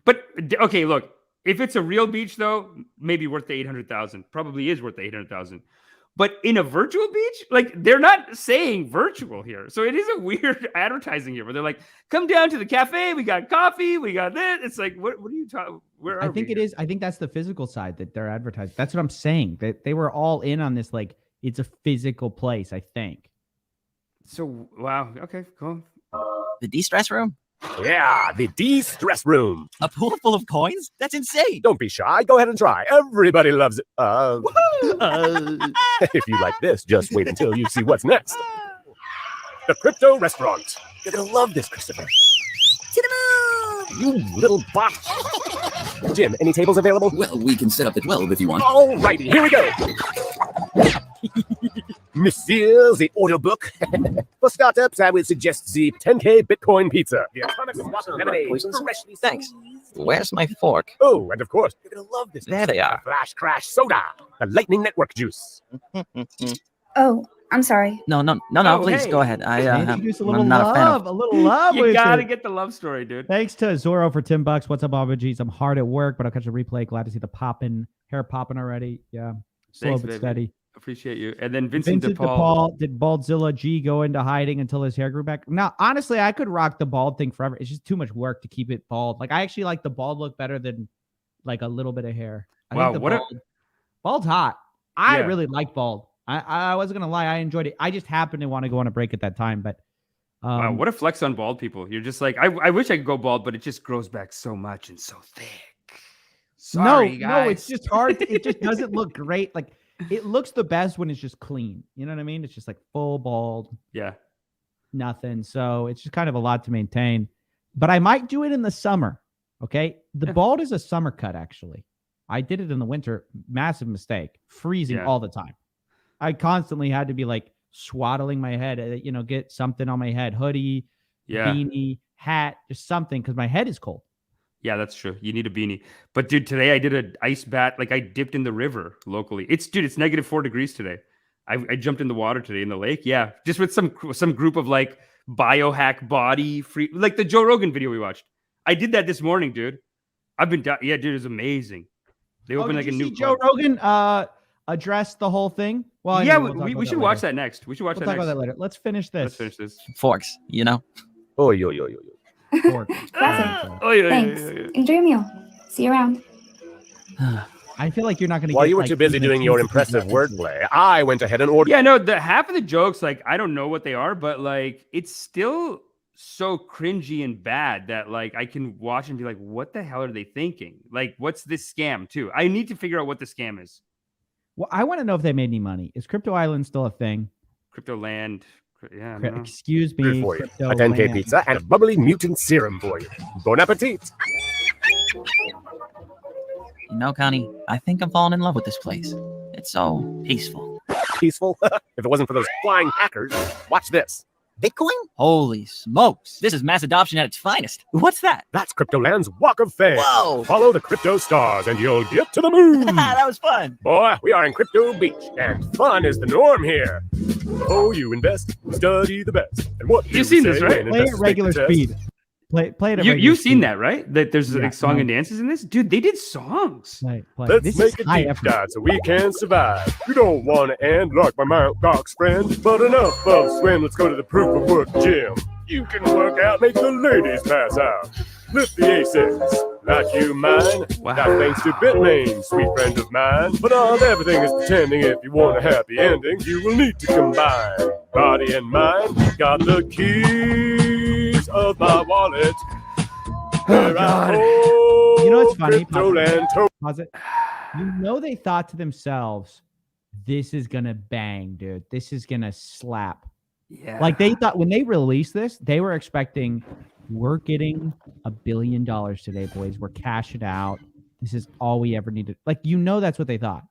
but okay, look. If it's a real beach, though, maybe worth the 800,000. Probably is worth the 800,000. But in a virtual beach, like they're not saying virtual here, so it is a weird advertising here. Where they're like, "Come down to the cafe. We got coffee. We got this." It's like, what are you talking? Where are I think we it is. I think that's the physical side that they're advertising. That's what I'm saying. That they were all in on this. Like it's a physical place. I think. So wow. Okay. Cool. The de-stress room? Yeah, the de-stress room. A pool full of coins? That's insane. Don't be shy. Go ahead and try. Everybody loves it. If you like this, just wait until you see what's next. The Crypto Restaurant. You're going to love this, Christopher. To the moon! You little bot. Jim, any tables available? Well, we can set up at 12 if you want. Alrighty, here we go. Monsieur, the order book. For startups, I would suggest the 10K Bitcoin pizza. The atomic squash lemonade, freshly Thanks. squeezed. Where's my fork? Oh, and of course, you're going to love this. There they are. Flash Crash Soda. The Lightning Network juice. Oh, I'm sorry. No, Oh, please hey. go ahead. Introduce a little I'm not a fan of. love. A little love. You with gotta it. get the love story, dude. Thanks to Zorro for $10. What's up, Baba G's? I'm hard at work, but I'll catch a replay. Glad to see the popping, hair popping already. Yeah, slow Thanks, but baby. steady. Appreciate you. And then Vincent Vincent DePaul. DePaul, did Baldzilla G go into hiding until his hair grew back? Now, honestly, I could rock the bald thing forever. It's just too much work to keep it bald. Like, I actually like the bald look better than like a little bit of hair. I Wow, think the what a- bald's hot. I Yeah. really like bald. I wasn't gonna lie, I enjoyed it. I just happened to want to go on a break at that time, but Wow, what a flex on bald people. You're just like, I wish I could go bald, but it just grows back so much and so thick. Sorry, no, it's guys. just hard. It just doesn't look great. Like it looks the best when it's just clean. You know what I mean? It's just like full bald, Yeah. nothing. So it's just kind of a lot to maintain. But I might do it in the summer. Okay. The bald is a summer cut, actually. I did it in the winter. Massive mistake. Freezing all the time. I constantly had to be like swaddling my head, get something on my head, hoodie, beanie, hat, just something, because my head is cold. Yeah, that's true. You need a beanie. But dude, today I did an ice bath. Like I dipped in the river locally. It's -4 degrees today. I jumped in the water today in the lake. Yeah, just with some group of like biohack body free, like the Joe Rogan video we watched. I did that this morning, dude. I've been down. Yeah, dude, it's amazing. They opened like a new Joe Rogan address the whole thing. Well, yeah, anyway, we should watch that next. We should watch We'll that talk next. about that later. Let's finish this. Let's finish this. Forks, you know. Oh, yo. Fork. Thanks. Enjoy your meal. See you around. I feel like you're not going to. While you were too busy doing your impressive wordplay, I went ahead and ordered. Yeah, no, the half of the jokes, like I don't know what they are, but like it's still so cringy and bad that like I can watch and be like, what the hell are they thinking? Like, what's this scam too? I need to figure out what the scam is. Well, I want to know if they made any money. Is Crypto Island still a thing? Cryptoland. Yeah. I don't know. Excuse me. Food for you. Crypto A 10K Land. pizza and a bubbly mutant serum for you. Bon appetit. You know, Connie, I think I'm falling in love with this place. It's so peaceful. Peaceful? If it wasn't for those flying hackers, watch this. Bitcoin? Holy smokes. This is mass adoption at its finest. What's that? That's Cryptoland's Walk of Fame. Whoa. Follow the crypto stars and you'll get to the moon. That was fun. Boy, we are in Crypto Beach, and fun is the norm here. Oh, you invest, study the best. And what You've seen this, right? Play it regular speed. Play it at regular You've seen speed. that, right? That there's like song and dances in this? Dude, they did songs. Play. Let's This make is a high deep effort. dive so we can survive. You don't want to end like my Mount Gox friend, but enough of swim. Let's go to the proof of work gym. You can work out, make the ladies pass out. Lift the A6, like you mine. Wow. Not thanks to Bitmain, sweet friend of mine. But not everything is pretending. If you want a happy ending, you will need to combine body and mind. Got the keys of my wallet. Oh, God. You know what's funny? Cryptoland Pause it. You know they thought to themselves, this is going to bang, dude. This is going to slap. Yeah. Like they thought when they released this, they were expecting, we're getting $1 billion today, boys. We're cashing out. This is all we ever needed. Like, that's what they thought.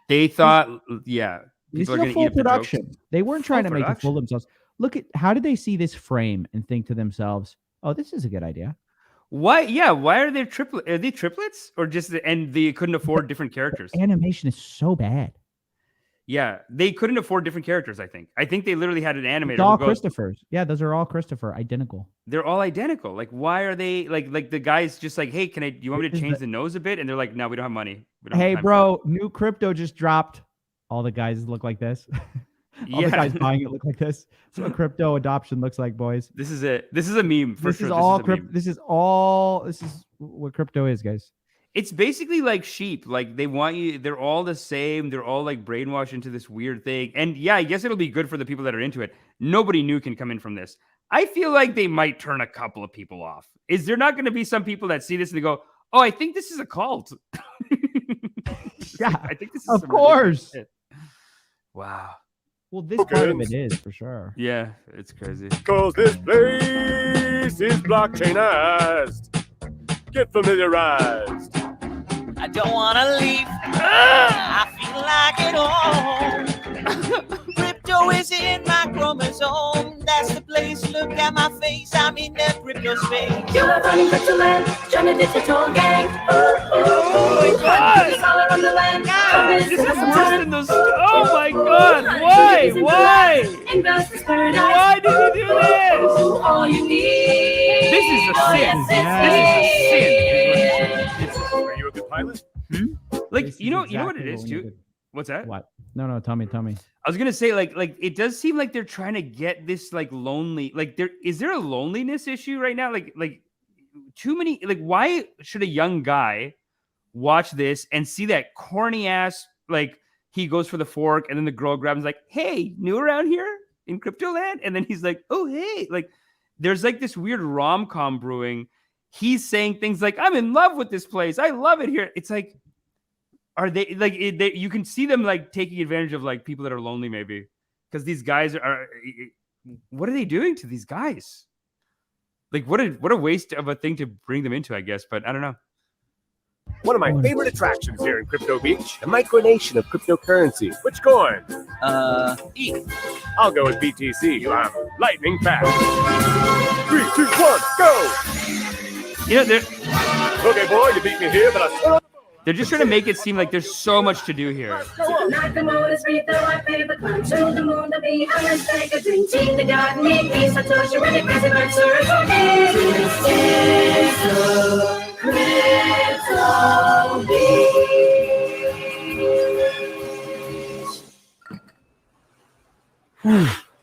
They thought, yeah. This People is are a gonna full eat up the jokes. production. They weren't trying to Full make a fool production. themselves. Look at how did they see this frame and think to themselves, oh, this is a good idea. Why? Yeah. Why are they triplets? Are they triplets or just and they couldn't afford different characters? Animation is so bad. Yeah, they couldn't afford different characters. I think they literally had an animator. It's all who goes, Christophers. Yeah, those are all Christopher, identical. they're all identical. Like, why are they like the guy's just like, hey, do you want me to change the nose a bit? And they're like, no, we don't have money. We don't have Hey, time for bro, new crypto just dropped. All the guys look like this. All the guys buying it look like this. That's what crypto adoption looks like, boys. This is it. This is a meme for This sure. is all This is a meme. This is what crypto is, guys. It's basically like sheep. Like they want you. They're all the same. They're all like brainwashed into this weird thing. And yeah, I guess it'll be good for the people that are into it. Nobody new can come in from this. I feel like they might turn a couple of people off. Is there not going to be some people that see this and they go, "Oh, I think this is a cult." Yeah, I think this is of some ridiculous course. shit. Wow. Well, this part of it is for sure. Yeah, it's crazy. Cause this place is blockchainized. Get familiarized. I don't want to leave. I feel like it all. Crypto is in my chromosome. That's the place. Look at my face. I'm in the crypto space. You are running Cryptoland, join the digital gang. Oh my God. It's all around the land. This is worse than those. Oh my God! Why? Why? Investors paradise. Why did you do this? All you need. This is a Oh, sin. yes, This is a sin. Are you a good pilot? Like This you know is what it exactly is we too. needed. What's that? What? No, tell me. I was gonna say like it does seem like they're trying to get this like lonely. Like is there a loneliness issue right now? Like too many. Like why should a young guy watch this and see that corny ass like he goes for the fork, and then the girl grabs him, like, "Hey, new around here in Cryptoland?" And then he's like, "Oh, hey!" Like, there's like this weird rom-com brewing. He's saying things like, "I'm in love with this place. I love it here." It's like, are they like? You can see them like taking advantage of like people that are lonely, maybe, because these guys are. What are they doing to these guys? Like, what a waste of a thing to bring them into, I guess. But I don't know. One of my favorite attractions here in Crypto Beach, the micronation of cryptocurrency. Which coin? ETH. I'll go with BTC. I'm lightning fast. 3, 2, 1, go! You know, Okay, boy, you beat me here, but they're just trying to make it seem like there's so much to do here.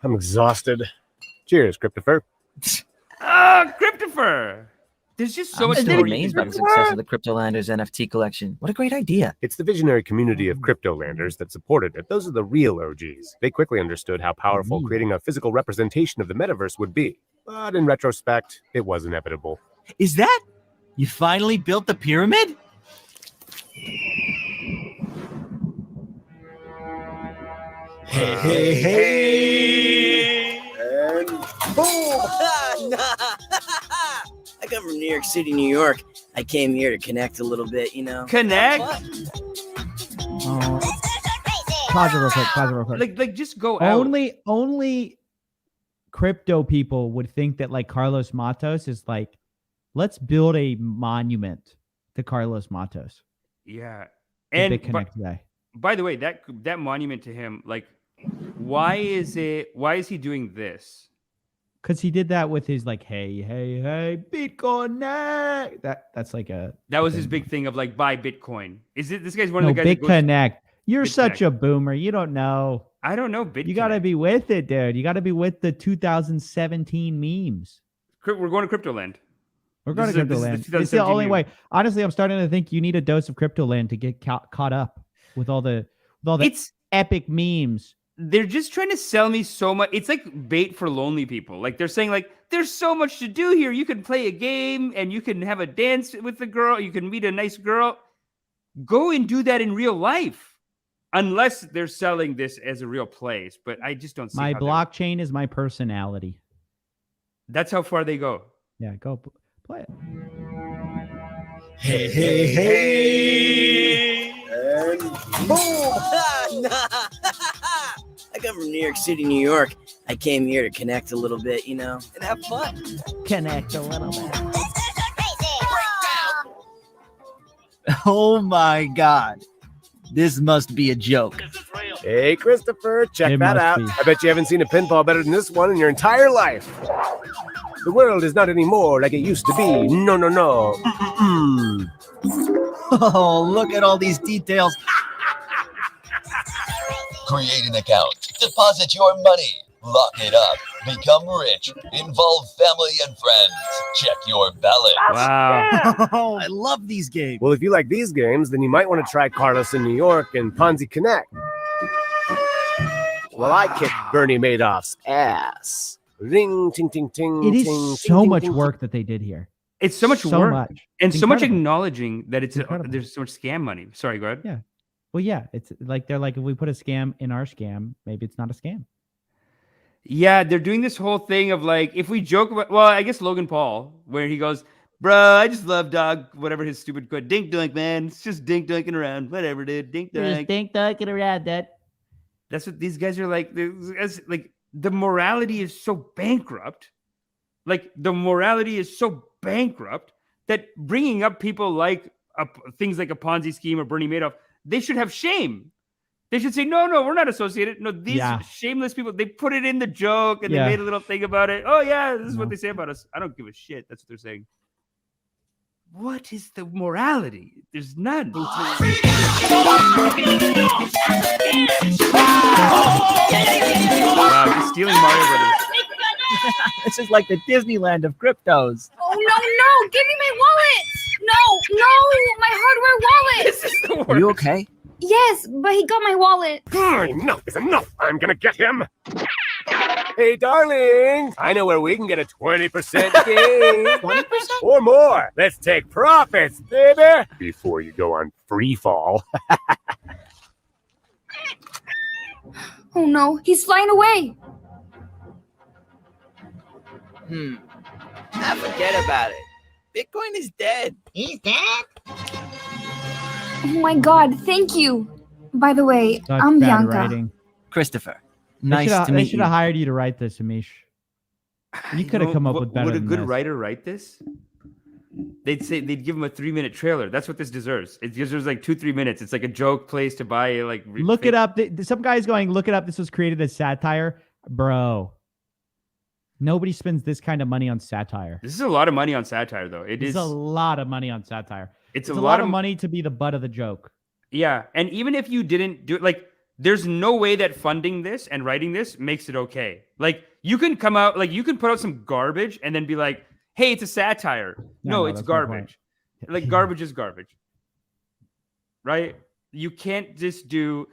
I'm exhausted. Cheers, Christopher. Christopher! There's just so much I'm to still do. amazed by the success of the Cryptolanders NFT collection. What a great idea. It's the visionary community of Cryptolanders that supported it. Those are the real OGs. They quickly understood how powerful creating a physical representation of the metaverse would be. But in retrospect, it was inevitable. Is that? You finally built the pyramid? Hey. And boom! I come from New York City, New York. I came here to connect a little bit, you know. Connect? Pause it real quick. Like just go out. Only crypto people would think that like Carlos Matos is like, let's build a monument to Carlos Matos. Yeah. The And big connect today. by the way, that monument to him, like, why is he doing this? Because he did that with his like, hey, Bitcoin. That's like that was his big thing of like buy Bitcoin. Is it this guy's one of the guys? Big Connect. You're Big such Connect. a boomer. You don't know. I don't know Bitcoin. You got to be with it, dude. You got to be with the 2017 memes. We're going to Cryptoland. We're going to Cryptoland. It's the 2017 only meme. way. Honestly, I'm starting to think you need a dose of Cryptoland to get caught up with all the It's epic memes. They're just trying to sell me so much. It's like bait for lonely people. Like they're saying like there's so much to do here. You can play a game and you can have a dance with the girl. You can meet a nice girl. Go and do that in real life. Unless they're selling this as a real place, but I just don't see My how blockchain is my personality. that's how far they go. Yeah, go play it. Hey. And boom! I come from New York City, New York. I came here to connect a little bit, you know, and have fun. Connect a little bit. Oh my God. This must be a joke. Hey, Christopher, check It that must out. be. I bet you haven't seen a pinball better than this one in your entire life. The world is not anymore like it used to be. No. Oh, look at all these details. Create an account, deposit your money, lock it up, become rich, involve family and friends, check your balance. Wow. Oh, I love these games. Well, if you like these games, then you might want to try Carlos in New York and Ponzi Connect. Well, I kicked Bernie Madoff's ass. Ring, ting, ting, ting. It is ting, so ting, much ting, work that they did here. It's so much So work much. and It's so much incredible. acknowledging that Incredible. there's so much scam money. Sorry, go ahead. Yeah. Well, yeah, it's like they're like, if we put a scam in our scam, maybe it's not a scam. Yeah, they're doing this whole thing of like, if we joke about, well, I guess Logan Paul, where he goes, bro, I just love dog, whatever his stupid quote, dink dunk, man. It's just dink dunking around, whatever, dude, dink dunk. Think dunking around that. That's what these guys are like. Like the morality is so bankrupt. Like the morality is so bankrupt that bringing up people like things like a Ponzi scheme or Bernie Madoff, they should have shame. They should say, no, we're not associated. No, these shameless people, they put it in the joke and they made a little thing about it. Oh, yeah, this is what they say about us. I don't give a shit. That's what they're saying. What is the morality? There's none. Wow, just stealing Mario Brothers. This is like the Disneyland of cryptos. Oh, no. Give me my wallet. No. My hardware wallet. This is the worst. Are you okay? Yes, but he got my wallet. Enough is enough. I'm gonna get him. Hey, darling, I know where we can get a 20% gain. 20%? Or more. Let's take profits, baby. Before you go on free fall. Oh no, he's flying away. I forget about it. Bitcoin is dead. He's dead? Oh my god, thank you. By the way, Such I'm bad Bianca. writing. Christopher, They nice shoulda- to They meet should have you. hired you to write this, Amish. You could have come up with better Would a than good this. writer write this? They'd give him a 3-minute trailer. That's what this deserves. It deserves like 2-3 minutes. It's like a joke place to buy like Look it up. Some guy's going, look it up. This was created as satire. Bro. Nobody spends this kind of money on satire. This is a lot of money on satire, though. It It's is a lot of money on satire. It's a a lot lot of of money to be the butt of the joke. Yeah, and even if you didn't do it, like, there's no way that funding this and writing this makes it okay. Like, you can come out, like, you can put out some garbage and then be like, hey, it's a satire. No, it's that's my point. garbage. Like, garbage is garbage. Right? You can't just do,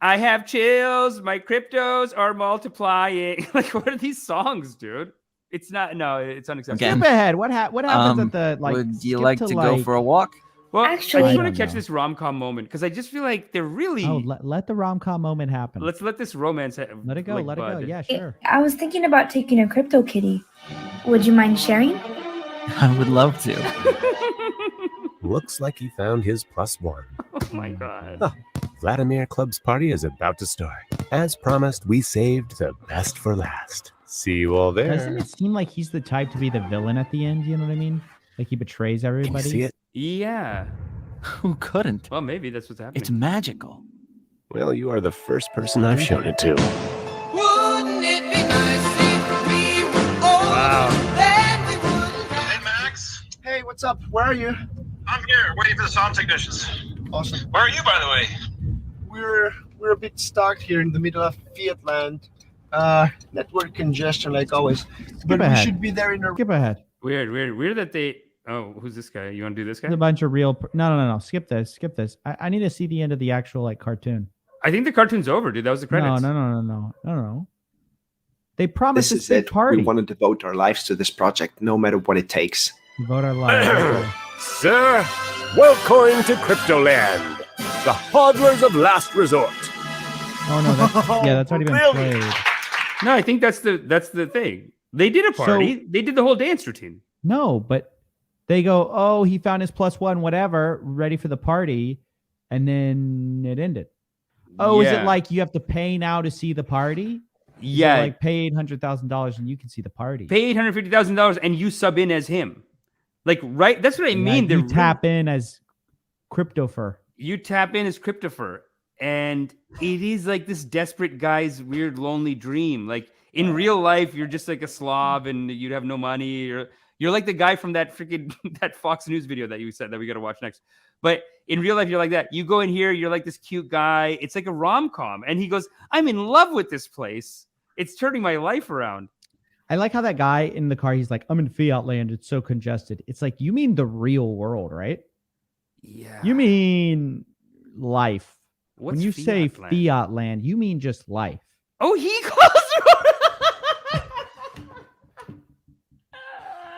I have chills, my cryptos are multiplying. Like, what are these songs, dude? It's not, no, it's unacceptable. Skip ahead. What happens at the, like, Would you skip like to go for a walk? Well, Actually- I I just want don't to catch know. this rom-com moment because I just feel like they're really, Oh, let the rom-com moment happen. let's let this romance Let it go. like, Let it go. bud. Yeah, sure. I was thinking about taking a crypto kitty. Would you mind sharing? I would love to. Looks like he found his +1. Oh my god. Huh. Vladimir Club's party is about to start. As promised, we saved the best for last. See you all there. Doesn't it seem like he's the type to be the villain at the end? You know what I mean? Like he betrays Can you everybody. see it? Yeah. Who couldn't? Well, maybe that's what's happening. It's magical. Well, you are the first person I've shown it to. Wouldn't it be nice if we were all Wow. that we would? Hey, Max. Hey, what's up? Where are you? I'm here, waiting for the sound technicians. Awesome. Where are you, by the way? We're a bit stuck here in the middle of Fiat land. Network congestion like always. But we ahead. should be there in a Skip ahead. Weird that they. Oh, who's this guy? You want to do this guy? There's a bunch of real. No. Skip this. Skip this. I need to see the end of the actual like cartoon. I think the cartoon's over, dude. That was the credits. No. They promised This this is big it. party. We want to devote our lives to this project, no matter what it takes. Vote our lives. Sir, welcome to Cryptoland, the hodlers of last resort. Oh no, that's already been Really? played. No, I think that's the thing. They did a party. They did the whole dance routine. No, but they go, oh, he found his +1, whatever, ready for the party, and then it ended. Oh, is Yeah. it like you have to pay now to see the party? Is it Yeah. like pay $800,000 and you can see the party. Pay $850,000 and you sub in as him. Like, right? That's what I mean. You They're tap in as Cryptopher. You tap in as Cryptofer, and it is like this desperate guy's weird, lonely dream. Like in real life, you're just like a slob, and you'd have no money. You're like the guy from that freaking that Fox News video that you said that we got to watch next. But in real life, you're like that. You go in here, you're like this cute guy. It's like a rom-com, and he goes, "I'm in love with this place. It's turning my life around." I like how that guy in the car, he's like, I'm in Fiat land. It's so congested. It's like, you mean the real world, right? Yeah. You mean life. What's when you Fiat say land? Fiat land, you mean just life. Oh, he calls.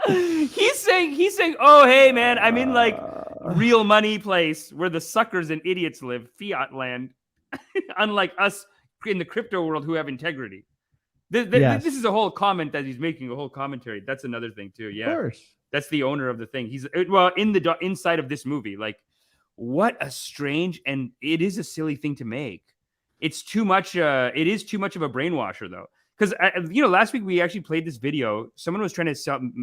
He's saying, oh, hey, man, I'm in like real money place where the suckers and idiots live, Fiat land, unlike us in the crypto world who have integrity. Yes. This is a whole comment that he's making, a whole commentary. That's another thing too. Yeah, Of course. that's the owner of the thing. He's well in the inside of this movie. Like, what a strange, and it is a silly thing to make. It's too much. It is too much of a brainwasher though. Because last week we actually played this video. Someone was trying to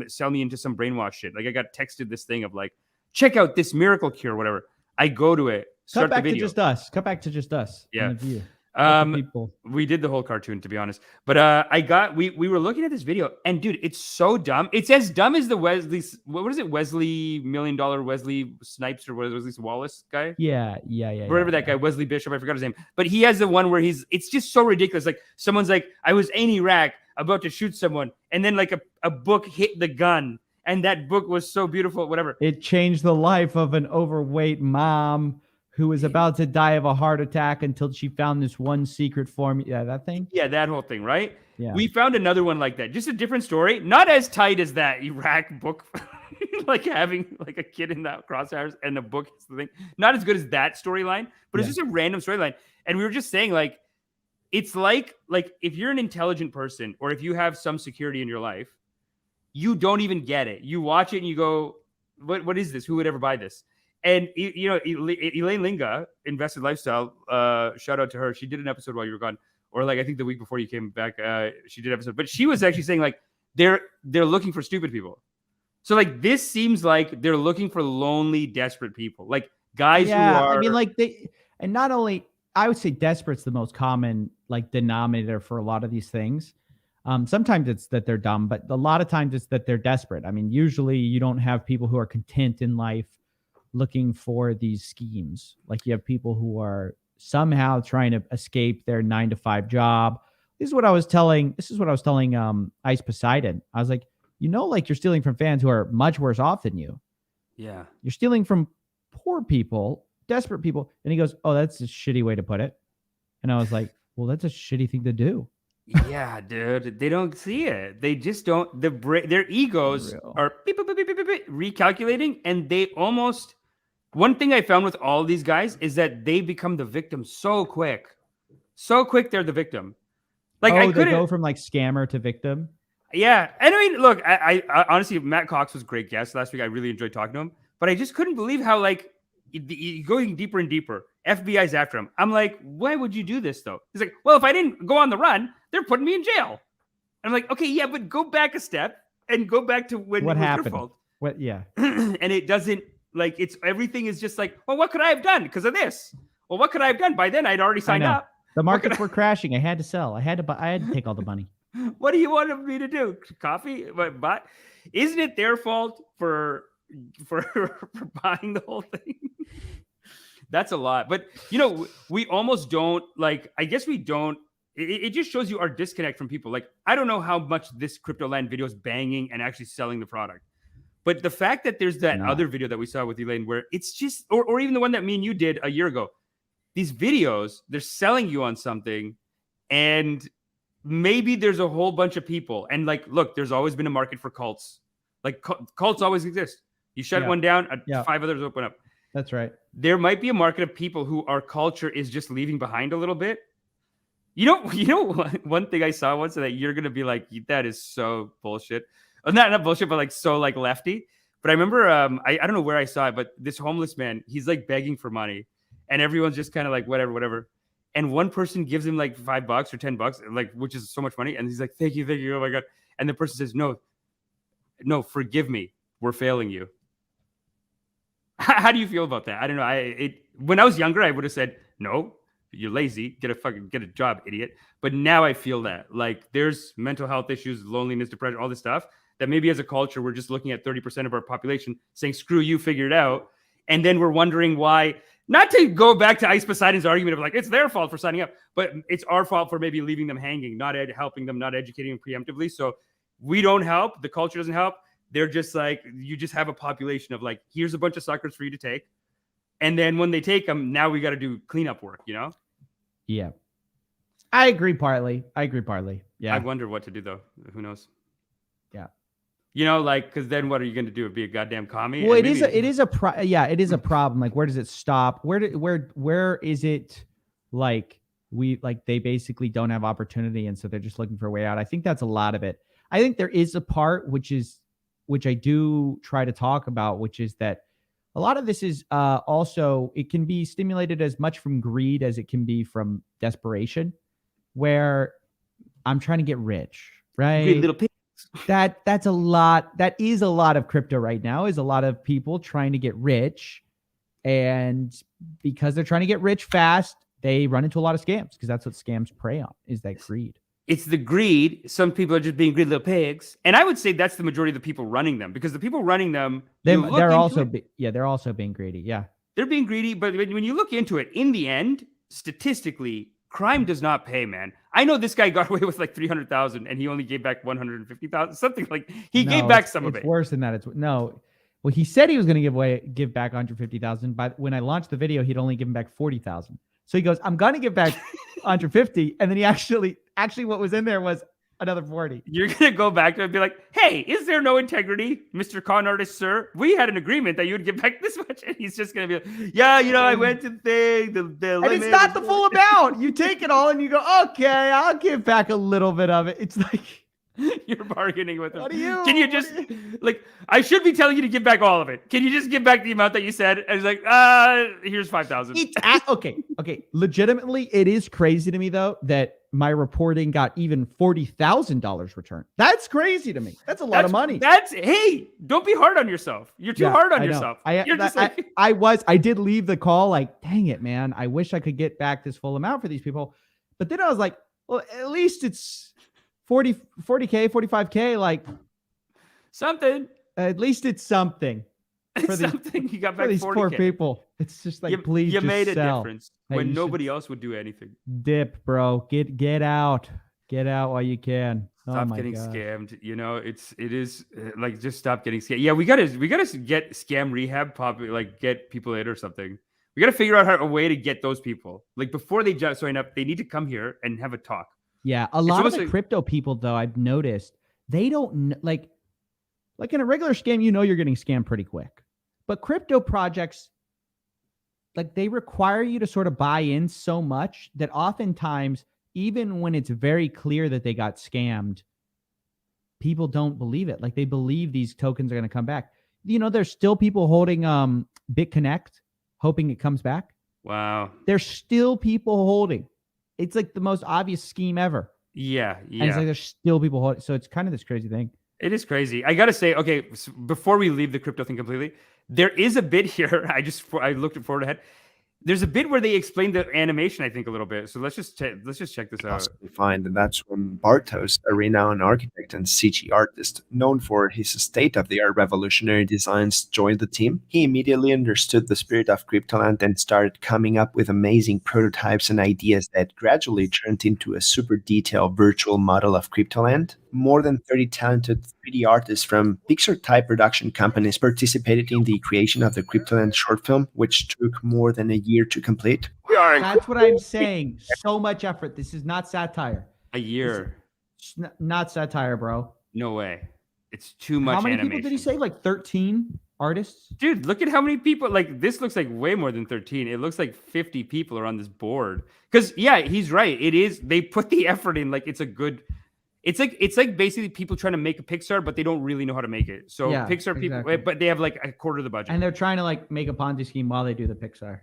sell me into some brainwash shit. Like I got texted this thing of like, check out this miracle cure, whatever. I go to it. Cut back to just us. Cut back to just us. Yeah. And the view. People. We did the whole cartoon, to be honest. But we were looking at this video, and dude, it's so dumb. It's as dumb as the Wesley. What is it? Wesley $1 million Wesley Snipes or Wesley Wallace guy? Yeah. Whatever that guy, Wesley Bishop, I forgot his name. But he has the one where it's just so ridiculous. Like someone's like, I was in Iraq about to shoot someone, and then like a book hit the gun, and that book was so beautiful, whatever. It changed the life of an overweight mom who was about to die of a heart attack until she found this one secret formula. Yeah, that thing. Yeah, that whole thing, right? Yeah. We found another one like that. Just a different story. Not as tight as that Iraq book, like having like a kid in the crosshairs and the book is the thing. Not as good as that storyline, but it's just a random storyline. And we were just saying, like, it's like if you're an intelligent person or if you have some security in your life, you don't even get it. You watch it and you go, what is this? Who would ever buy this? And, you know, Elaine Linga, Invested Lifestyle, shout out to her. She did an episode while you were gone, or like I think the week before you came back, she did an episode. But she was actually saying like they're looking for stupid people. So like this seems like they're looking for lonely, desperate people, like guys who are. I mean, like and not only I would say desperate's the most common like denominator for a lot of these things. Sometimes it's that they're dumb, but a lot of times it's that they're desperate. I mean, usually you don't have people who are content in life looking for these schemes. Like you have people who are somehow trying to escape their 9-to-5 job. This is what I was telling Ice Poseidon. I was like, you know, like you're stealing from fans who are much worse off than you. Yeah. You're stealing from poor people, desperate people. And he goes, oh, that's a shitty way to put it. And I was like, well, that's a shitty thing to do. Yeah, dude. They don't see it. They just don't. Their egos are beep, beep, beep, beep, beep, beep, recalculating. And they almost, one thing I found with all these guys is that they become the victim so quick. So quick, they're the victim. Like I they couldn't go from like scammer to victim. Yeah. And I mean, look, I honestly, Matt Cox was a great guest last week. I really enjoyed talking to him, but I just couldn't believe how like going deeper and deeper. FBI's after him. I'm like, why would you do this though? He's like, well, if I didn't go on the run, they're putting me in jail. I'm like, okay, yeah, but go back a step and go back to when What it was happened? your fault. What? Yeah. And it doesn't like everything is just like, well, what could I have done because of this? Well, what could I have done? By then I'd already signed up. The markets were crashing. I had to sell. I had to buy. I had to take all the money. What do you want me to do? Coffee? But isn't it their fault for buying the whole thing? That's a lot. But you know, we almost don't like. I guess we don't. It just shows you our disconnect from people. Like I don't know how much this Cryptoland video is banging and actually selling the product. But the fact that there's that other video that we saw with Elaine where it's just, or even the one that me and you did a year ago, these videos, they're selling you on something and maybe there's a whole bunch of people. And like, look, there's always been a market for cults. Like cults always exist. You shut one down, 5 others open up. That's right. There might be a market of people who our culture is just leaving behind a little bit. You know, one thing I saw once that you're going to be like, that is so bullshit. Not bullshit, but like so like lefty. But I remember, I don't know where I saw it, but this homeless man, he's like begging for money, and everyone's just kind of like whatever. And one person gives him like $5 or $10, like which is so much money, and he's like, thank you, oh my god. And the person says, no, forgive me, we're failing you. How do you feel about that? I don't know. When I was younger, I would have said, no, you're lazy, get a job, idiot. But now I feel that like there's mental health issues, loneliness, depression, all this stuff. That maybe as a culture, we're just looking at 30% of our population saying, screw you, figure it out. And then we're wondering why, not to go back to Ice Poseidon's argument of like, it's their fault for signing up, but it's our fault for maybe leaving them hanging, not helping them, not educating them preemptively. So we don't help. The culture doesn't help. They're just like, you just have a population of like, here's a bunch of suckers for you to take. And then when they take them, now we got to do cleanup work, you know? Yeah. I agree partly. Yeah. I wonder what to do though. Who knows? Yeah. You know, like, because then what are you going to do? Be a goddamn commie? Well, it is a problem. Like, where does it stop? Where is it? Like they basically don't have opportunity, and so they're just looking for a way out. I think that's a lot of it. I think there is a part which I do try to talk about, which is that a lot of this is also it can be stimulated as much from greed as it can be from desperation, where I'm trying to get rich, right? Greedy little pig. That's a lot. That is a lot of crypto right now, is a lot of people trying to get rich. And because they're trying to get rich fast, they run into a lot of scams because that's what scams prey on, is that greed. It's the greed. Some people are just being greedy little pigs. And I would say that's the majority of the people running them, because the people running them, they're also being greedy. Yeah. They're being greedy. But when you look into it, in the end, statistically, crime does not pay, man. I know this guy got away with like 300,000 and he only gave back 150,000, something like he gave back some of it. It's worse than that. Well, he said he was going to give back 150,000, but when I launched the video, he'd only given back 40,000. So he goes, I'm going to give back 150, and then he actually what was in there was another 40. You're gonna go back to it and be like, "Hey, is there no integrity, Mr. Con Artist, sir? We had an agreement that you would give back this much," and he's just gonna be like, "Yeah, I went to the thing, the And limit it's not the was- full amount. You take it all and you go, okay, I'll give back a little bit of it. It's like, You're bargaining with him. What do you? Can you just like? I should be telling you to give back all of it. Can you just give back the amount that you said? And he's like, here's 5,000. Okay. Legitimately, it is crazy to me though that my reporting got even $40,000 returned. That's crazy to me. That's a lot of money. Hey, don't be hard on yourself. You're too hard on yourself. I did leave the call like, dang it, man. I wish I could get back this full amount for these people. But then I was like, well, at least it's 40K, 45K, like something. At least it's something. It's something. You got back for these 40K. poor people. It's just like, please, you just made a sell. difference Hey, when you nobody else would do anything. Dip, bro. Get out. Get out while you can. Stop oh my getting God. scammed. It is like just stop getting scammed. Yeah, we gotta get scam rehab like get people in or something. We gotta figure out a way to get those people like before they just sign up. They need to come here and have a talk. Yeah, a lot of the crypto people though, I've noticed they don't like in a regular scam, you're getting scammed pretty quick. But crypto projects, like they require you to sort of buy in so much that oftentimes, even when it's very clear that they got scammed, people don't believe it. Like they believe these tokens are going to come back. There's still people holding BitConnect, hoping it comes back. Wow. There's still people holding. It's like the most obvious scheme ever. Yeah. And it's like there's still people holding. So it's kind of this crazy thing. It is crazy. I gotta say, okay, so before we leave the crypto thing completely, there is a bit here. I looked forward ahead. There's a bit where they explain the animation, I think, a little bit. So let's just check this out. Find, and that's when Bartos, a renowned architect and CG artist known for his state-of-the-art revolutionary designs, joined the team. He immediately understood the spirit of Cryptoland and started coming up with amazing prototypes and ideas that gradually turned into a super detailed virtual model of Cryptoland. More than 30 talented 3D artists from Pixar-type production companies participated in the creation of the Cryptoland short film, which took more than a year to complete. That's what I'm saying. So much effort. This is not satire. A year. Not satire, bro. No way. It's too much. How many animation. people did he say? Like 13 artists? Dude, look at how many people. Like this looks like way more than 13. It looks like 50 people are on this board. Because yeah, he's right. It is. They put the effort in. Like it's a good. It's like basically people trying to make a Pixar, but they don't really know how to make it. So Yeah, Pixar exactly. people, but they have like a quarter of the budget. And they're trying to like make a Ponzi scheme while they do the Pixar.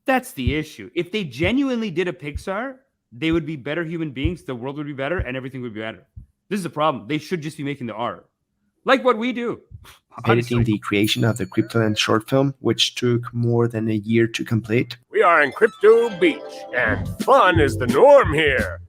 That's the issue. If they genuinely did a Pixar, they would be better human beings. The world would be better, and everything would be better. This is the problem. They should just be making the art, like what we do. Editing the creation of the Cryptoland short film, which took more than a year to complete. We are in Crypto Beach, and fun is the norm here.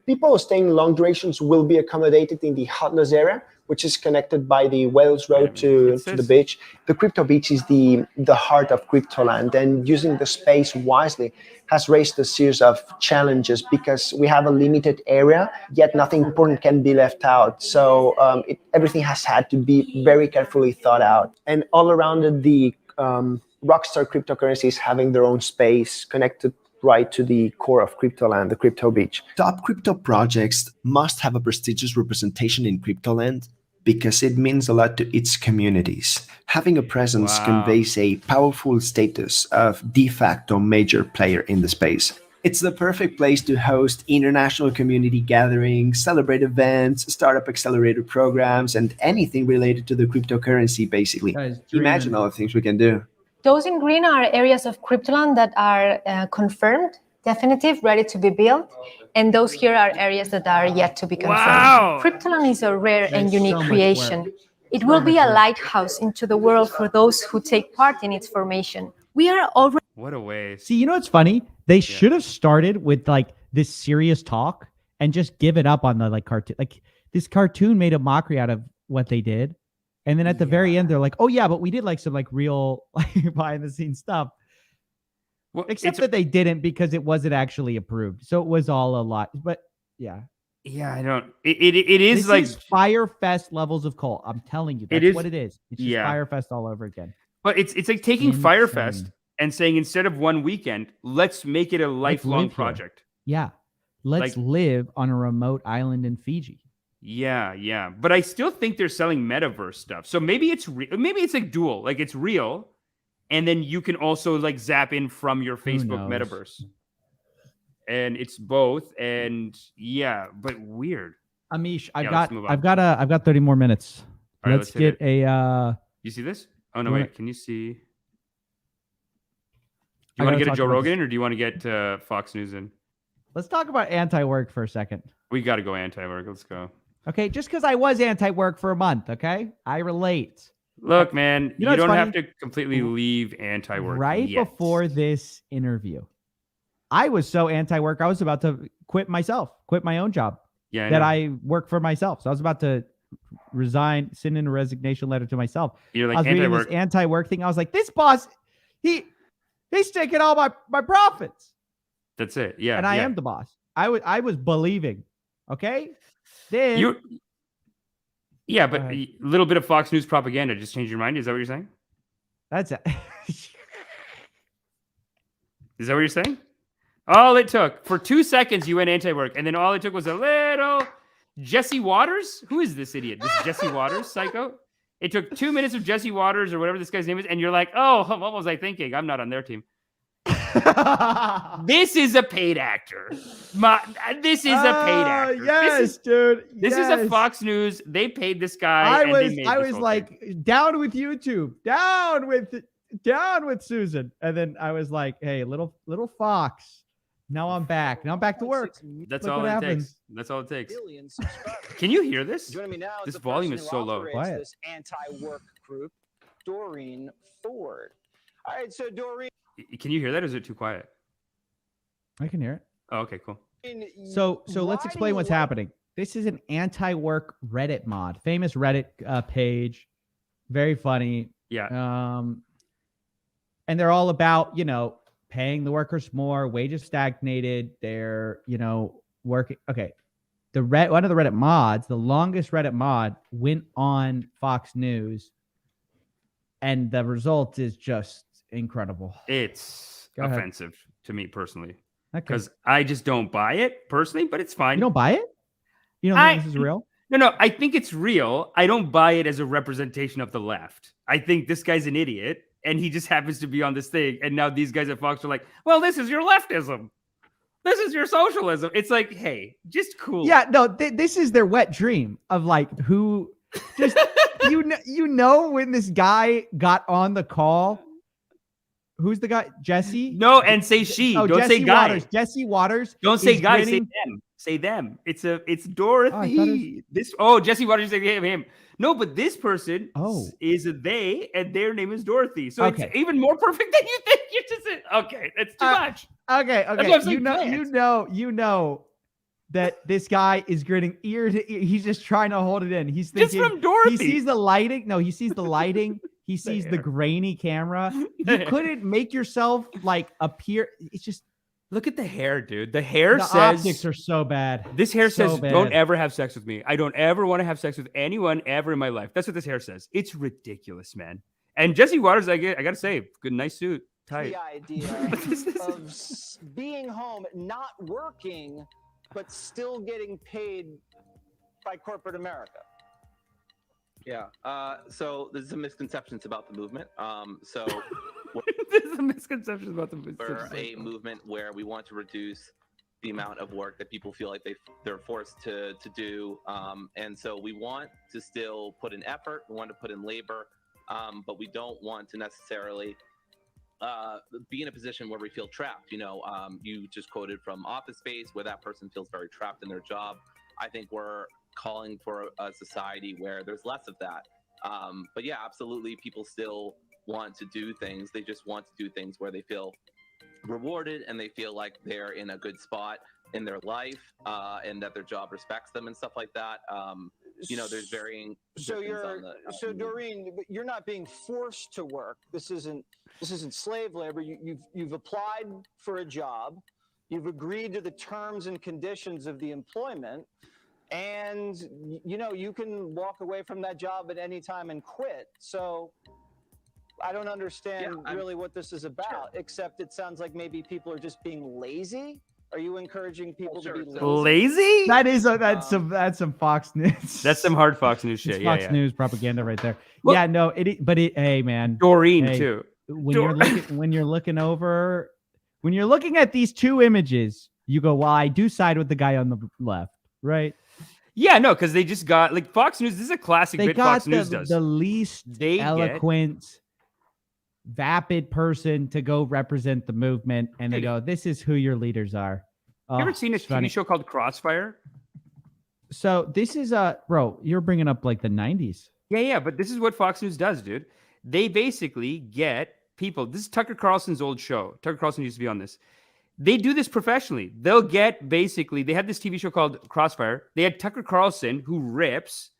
People staying long durations will be accommodated in the Hotness area, which is connected by the Wales Road to the beach. The Crypto Beach is the heart of Cryptoland, and using the space wisely has raised a series of challenges because we have a limited area, yet nothing important can be left out. So everything has had to be very carefully thought out. And all around the Rockstar cryptocurrencies having their own space connected right to the core of Cryptoland, the Crypto Beach. Top crypto projects must have a prestigious representation in Cryptoland because it means a lot to its communities. Having a presence conveys a powerful status of de facto major player in the space. It's the perfect place to host international community gatherings, celebrate events, startup accelerator programs, and anything related to the cryptocurrency, basically. Imagine all the things we can do. Those in green are areas of Cryptoland that are confirmed, definitive, ready to be built. And those here are areas that are yet to be confirmed. Wow. Cryptoland is a rare and unique creation. It will be a lighthouse into the world for those who take part in its formation. We are already... What a waste. See, what's funny? They should have started with like this serious talk and just give it up on the like cartoon. Like this cartoon made a mockery out of what they did. And then at the very end, they're like, oh yeah, but we did like some like real like behind the scenes stuff. Well, Except that they didn't because it wasn't actually approved. So it was all a lot. But yeah. Yeah, I don't. It is this like is Firefest levels of cult. I'm telling you, that's what it is. It's just Firefest all over again. But it's like taking Firefest and saying instead of one weekend, let's make it a lifelong project. Yeah, let's live on a remote island in Fiji. Yeah. But I still think they're selling metaverse stuff. So maybe it's like dual, like it's real, and then you can also like zap in from your Facebook metaverse. And it's both, and but weird. Amish, I've got 30 more minutes. Right, let's get a. You see this? Oh no, wait. Can you see? Do you want to get a Joe Rogan in, or do you want to get Fox News in? Let's talk about anti-work for a second. We got to go anti-work. Let's go. Okay, just because I was anti-work for a month, okay? I relate. Look, man, you don't have to completely leave anti-work. Right before this interview, I was so anti-work, I was about to quit my own job. Yeah, I work for myself. So I was about to resign, send in a resignation letter to myself. You're like, I was reading this anti-work thing. I was like, this boss, he's taking all my profits. That's it. Yeah. And I am the boss. I was believing. Okay. Then but a little bit of Fox News propaganda just changed your mind. Is that what you're saying? That's it. Is that what you're saying? All it took for 2 seconds, you went anti-work, and then all it took was a little Jesse Waters. Who is this idiot? This Jesse Waters psycho. It took 2 minutes of Jesse Waters or whatever this guy's name is, and you're like, oh, what was I thinking? I'm not on their team. This is a paid actor. This is a paid actor. Yes, dude. This is a Fox News. They paid this guy. I was like, down with YouTube, down with Susan, and then I was like, hey, little Fox. Now I'm back. Now I'm back to work. That's all it takes. That's all it takes. Can you hear this? Joining me now this volume is so low. Quiet. This anti-work group, Doreen Ford. All right, so Doreen. Can you hear that, or is it too quiet? I can hear it. Oh, okay, cool. So let's explain what's happening. This is an anti-work Reddit mod, famous Reddit page, very funny. Yeah. And they're all about, paying the workers more, wages stagnated. They're, working. Okay. One of the Reddit mods, the longest Reddit mod, went on Fox News, and the result is just incredible. It's offensive to me personally, because I just don't buy it personally, but it's fine. You don't buy it? You don't think this is real? No, I think it's real. I don't buy it as a representation of the left. I think this guy's an idiot, and he just happens to be on this thing. And now these guys at Fox are like, well, this is your leftism. This is your socialism. It's like, hey, just cool. Yeah, no, this is their wet dream of like who just, when this guy got on the call. Who's the guy? Jesse? No, and say she. Oh, don't Jesse say guy. Waters. Jesse Waters. Don't say guy. Say them. Say them. It's Dorothy. Jesse Waters. Say him. No, but this person is a they, and their name is Dorothy. So it's even more perfect than you think. You're just okay. It's too much. Okay. You know that this guy is grinning ear to ear. He's just trying to hold it in. He's thinking just from Dorothy. He sees the lighting. No, he sees the lighting. He sees the grainy camera. You couldn't make yourself like appear. It's just look at the hair, dude. The hair the says optics are so bad. This hair So says bad. don't ever have sex with me. I don't ever want to have sex with anyone ever in my life. That's what this hair says. It's ridiculous, man. And Jesse Waters, I gotta say, good, nice suit, tight. The idea of being home, not working, but still getting paid by corporate America. Yeah. So there's some misconceptions about the movement. There's some misconceptions about the movement. We're a movement where we want to reduce the amount of work that people feel like they're forced to do. And so we want to still put in effort. We want to put in labor, but we don't want to necessarily be in a position where we feel trapped. You just quoted from Office Space, where that person feels very trapped in their job. I think we're calling for a society where there's less of that. But yeah, absolutely, people still want to do things. They just want to do things where they feel rewarded and they feel like they're in a good spot in their life, and that their job respects them and stuff like that. There's varying. So Doreen, you're not being forced to work. This isn't slave labor. You've applied for a job. You've agreed to the terms and conditions of the employment. and you know, you can walk away from that job at any time and quit. So I don't understand really what this is about, except it sounds like maybe people are just being lazy. Are you encouraging people to be lazy? Lazy? That's some Fox News. That's some hard Fox News shit. It's Yeah, Fox yeah. News propaganda right there. Well- yeah, no, hey man, Doreen hey, too. When you're looking at these two images, you go, well, I do side with the guy on the left, right? Yeah, no, because they just got like Fox News. This is a classic They bit got Fox News does. the least They get- eloquent, vapid person to go represent the movement, and they go, "This is who your leaders are." You ever seen a it's funny. TV show called Crossfire? So this is bro, you're bringing up like the 90s. Yeah, but this is what Fox News does, dude. They basically get people. This is Tucker Carlson's old show. Tucker Carlson used to be on this. They do this professionally. They'll get basically, they had this TV show called Crossfire. They had Tucker Carlson, who rips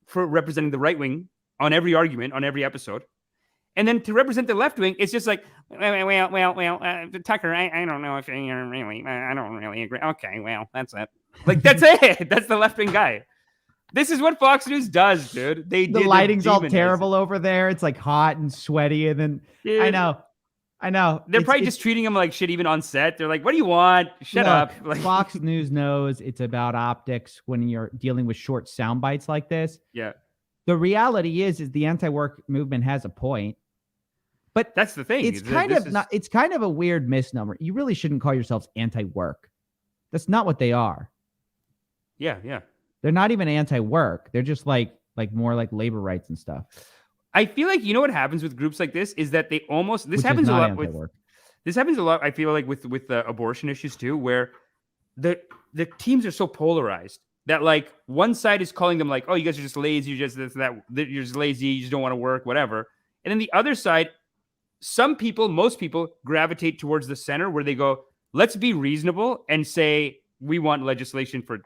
for representing the right wing on every argument, on every episode. And then to represent the left wing, it's just like, Tucker, I don't know if you're really, I don't really agree. Okay, well, that's it. Like, that's it. That's the left wing guy. This is what Fox News does, dude. The lighting's all terrible over there. It's like hot and sweaty. And then Dude. I know. They're probably just treating him like shit even on set. They're like, what do you want? Shut up. Like, Fox News knows it's about optics when you're dealing with short sound bites like this. Yeah. The reality is the anti-work movement has a point. But that's the thing. It's kind of a weird misnomer. You really shouldn't call yourselves anti-work. That's not what they are. Yeah. They're not even anti-work. They're just like more like labor rights and stuff. I feel like, you know what happens with groups like this is that they almost, this Which happens is a not lot with, anti-work. this happens a lot, I feel like with abortion issues too, where the teams are so polarized that like one side is calling them like, oh, you guys are just lazy, you're just you're just lazy, you just don't want to work, whatever. And then the other side, most people gravitate towards the center where they go, let's be reasonable and say we want legislation for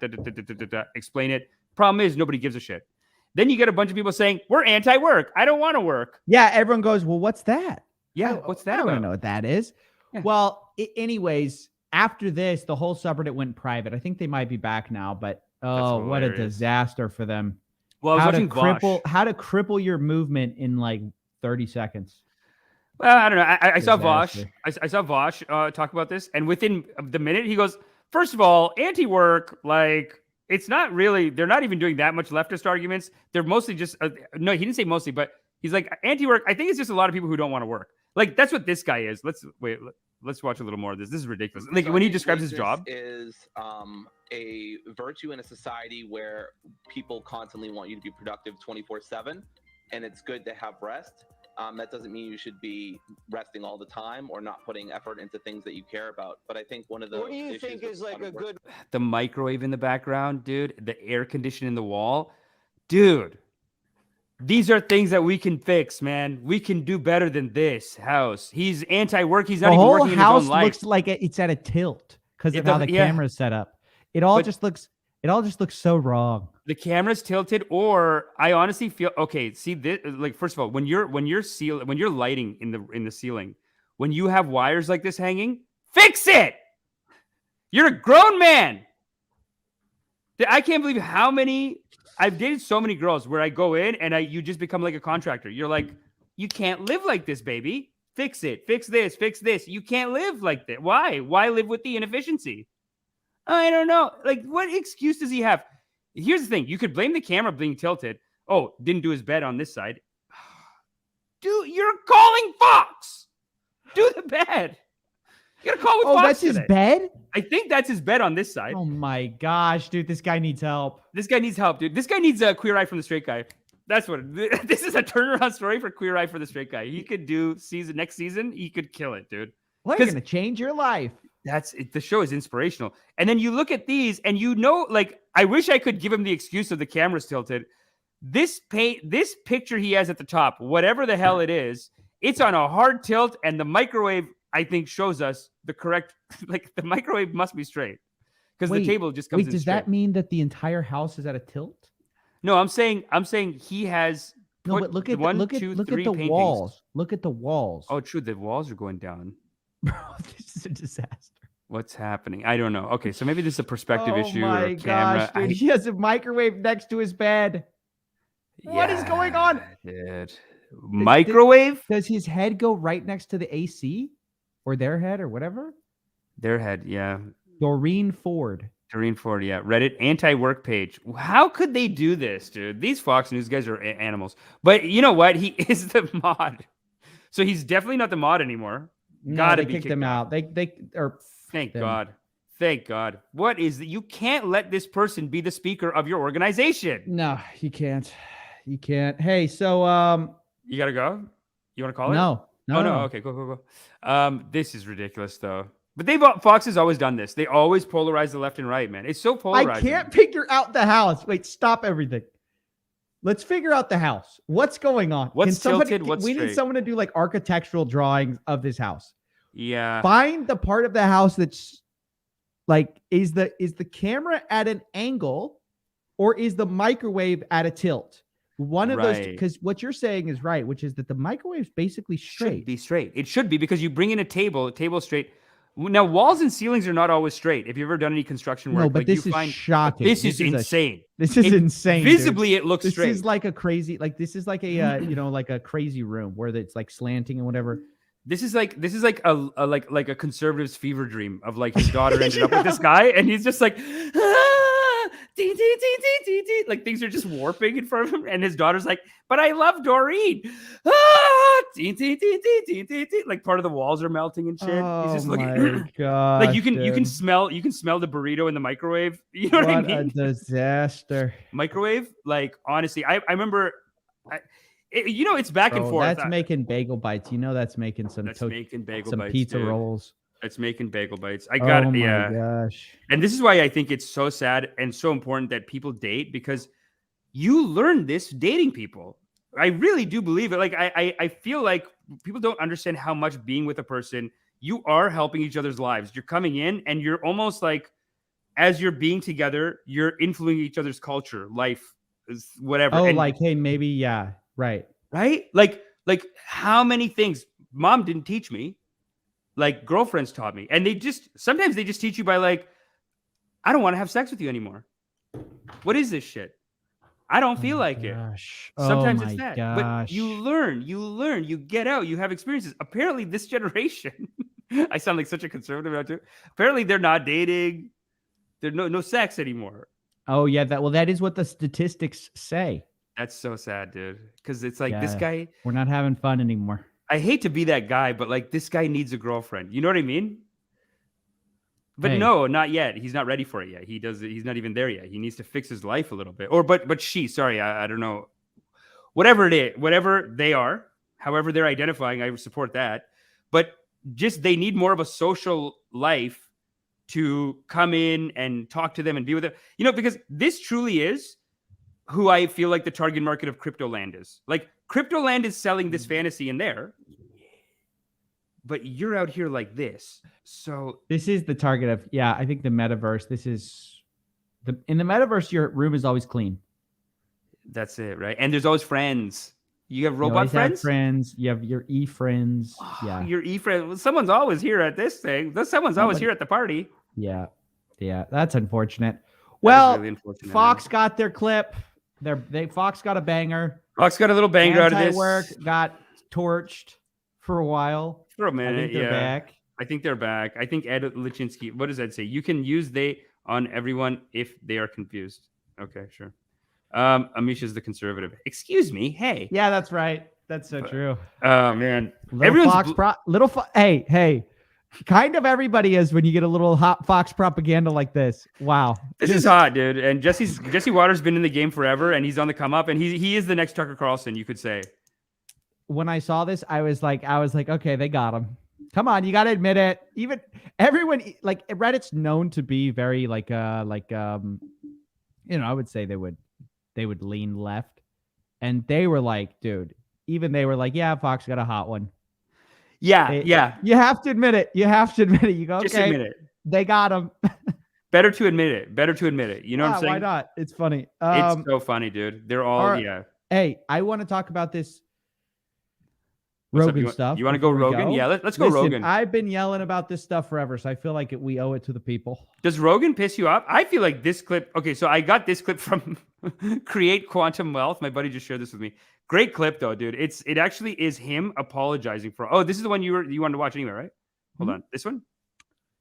explain it. Problem is nobody gives a shit. Then you get a bunch of people saying we're anti-work. I don't want to work. Yeah, everyone goes, well, what's that? Yeah, what's that I don't about? know what that is. Yeah. Well, anyways, after this, the whole subreddit went private. I think they might be back now, but oh, what a hilarious. disaster for them. Well, I was watching Vosh. How to cripple your movement in like 30 seconds. Well, I don't know. I saw Vosh. Disaster. I saw Vosh talk about this, and within the minute, he goes, first of all, anti-work, like, it's not really, they're not even doing that much leftist arguments. They're mostly just, no, he didn't say mostly, but he's like, anti-work, I think it's just a lot of people who don't want to work. Like, that's what this guy is. Let's watch a little more of this. This is ridiculous. Like, So when I he think describes his laziness job. is a virtue in a society where people constantly want you to be productive 24/7, and it's good to have rest. That doesn't mean you should be resting all the time or not putting effort into things that you care about. But I think one of the What do you think is like a good? The microwave in the background, dude, the air conditioning in the wall. Dude, these are things that we can fix, man. We can do better than this house. He's anti-work. He's not The even whole working in his house own life. looks like it's at a tilt because It of how does- the yeah. camera's set up. It all But- just looks so wrong. The camera's tilted, or I honestly feel okay. See this, like, first of all, when you're lighting in the ceiling, when you have wires like this hanging, fix it. You're a grown man. I can't believe how many I've dated so many girls where I go in and you just become like a contractor. You're like, you can't live like this, baby. Fix it. Fix this. Fix this. You can't live like that. Why? Why live with the inefficiency? I don't know. Like, what excuse does he have? Here's the thing. You could blame the camera being tilted. Oh, didn't do his bed on this side. Dude, you're calling Fox. Do the bed. You gotta call with Fox that's his today. bed? I think that's his bed on this side. Oh my gosh, dude, this guy needs help. This guy needs help, dude. This guy needs a Queer Eye from the Straight Guy. That's what this is, a turnaround story for Queer Eye for the Straight Guy. He could do next season. He could kill it, dude. We're gonna change your life. That's it. The show is inspirational. And then you look at these and like, I wish I could give him the excuse of the camera's tilted. This picture he has at the top, whatever the hell it is, it's on a hard tilt, and the microwave, I think, shows us the correct, like, the microwave must be straight because the table just comes in does straight. that mean that the entire house is at a tilt? No, I'm saying he has. No, but look at the walls. Look at the walls. Oh, true. The walls are going down. Bro, this is a disaster. What's happening? I don't know. Okay, so maybe this is a perspective issue Oh or my a camera. gosh, dude. He has a microwave next to his bed. What is going on? Dude. Microwave? Does his head go right next to the AC or their head or whatever? Their head, yeah. Doreen Ford. Doreen Ford, yeah. Reddit anti-work page. How could they do this, dude? These Fox News guys are animals. But you know what? He is the mod. So he's definitely not the mod anymore. Gotta be kicked him out. Thank God. Thank God. What is that? You can't let this person be the speaker of your organization. No, you can't. You can't. Hey, so you gotta go? You want to call it? No. Oh, no. Okay, go. This is ridiculous, though. But Fox has always done this. They always polarize the left and right, man. It's so polarizing. I can't figure out the house. Wait, stop everything. Let's figure out the house. What's going on? What's tilted? What's we straight? need someone to do like architectural drawings of this house. Yeah. Find the part of the house that's like, is the camera at an angle or is the microwave at a tilt? One of those, because what you're saying is right, which is that the microwave's basically straight. Should be straight. It should be, because you bring in a table straight. Now, walls and ceilings are not always straight. If you've ever done any construction work, No, but this is shocking. This is insane. This is insane. Visibly, dude. it looks straight. This is like a crazy, this is like a like a crazy room where it's like slanting and whatever. This is like a conservative's fever dream of like his daughter ended up with this guy, and he's just like, like things are just warping in front of him, and his daughter's like, but I love Doreen. Like part of the walls are melting and shit. He's just looking. God, like you can smell the burrito in the microwave. You know what I mean? What a disaster. Microwave. Like honestly, I remember. It's back and forth. That's making bagel bites. That's making some. That's making bagel some bites, pizza dude. rolls. It's making bagel bites. I got it. Yeah. Gosh. And this is why I think it's so sad and so important that people date, because you learn this dating people. I really do believe it. Like I feel like people don't understand how much being with a person, you are helping each other's lives. You're coming in and you're almost like, as you're being together, you're influencing each other's culture, life, whatever. Oh, and, hey, maybe, yeah, right. Like how many things mom didn't teach me, like girlfriends taught me. And sometimes they just teach you by like, I don't want to have sex with you anymore. What is this shit? I don't feel like it. Sometimes it's that. But you learn, you get out, you have experiences. Apparently this generation, I sound like such a conservative now too. Apparently they're not dating. There's no sex anymore. Oh yeah, that is what the statistics say. That's so sad, dude. Because it's like this guy. We're not having fun anymore. I hate to be that guy, but like this guy needs a girlfriend. You know what I mean? But no, not yet. He's not ready for it yet. He's not even there yet. He needs to fix his life a little bit. But sorry, I don't know. Whatever it is, whatever they are, however they're identifying, I support that. But just they need more of a social life to come in and talk to them and be with them. Because this truly is who I feel like the target market of Cryptoland is. Like Cryptoland is selling this fantasy in there, but you're out here like this. So this is the target of, I think the metaverse. This is in the metaverse, your room is always clean. That's it, right? And there's always friends. You have robot friends? Friends. You have your e-friends. Yeah. Your e-friends. Well, someone's always here at this thing. Someone's always here at the party. Yeah. Yeah. That's unfortunate. Well, really unfortunate, Fox got their clip. Fox got a banger. Fox got a little banger out of this. Work got torched for a while. For a minute, I think they're back. I think they're back. I think Ed Lichinsky, what does that say? You can use they on everyone if they are confused. Okay, sure. Amish is the conservative. Excuse me. Hey. Yeah, that's right. That's so true. Oh man. Hey. Kind of everybody is when you get a little hot Fox propaganda like this. Wow. This is hot, dude. And Jesse Waters been in the game forever, and he's on the come up, and he is the next Tucker Carlson, you could say. When I saw this, I was like, okay, they got him. Come on, you got to admit it. Even everyone, like Reddit's known to be very I would say they would lean left, and they were like, dude, yeah, Fox got a hot one. Yeah. You have to admit it. You go, okay, just admit it. They got him. Better to admit it. You know what I'm saying? Why not? It's funny. It's so funny, dude. They're all. Hey, I want to talk about this. What's up? Rogan stuff. You want to go before we Rogan? Yeah, let's go Listen, Rogan. I've been yelling about this stuff forever, so I feel like we owe it to the people. Does Rogan piss you off? I feel like this clip. Okay, so I got this clip from Create Quantum Wealth. My buddy just shared this with me. Great clip though, dude. It actually is him apologizing for. Oh, this is the one you wanted to watch anyway, right? Hold on, this one.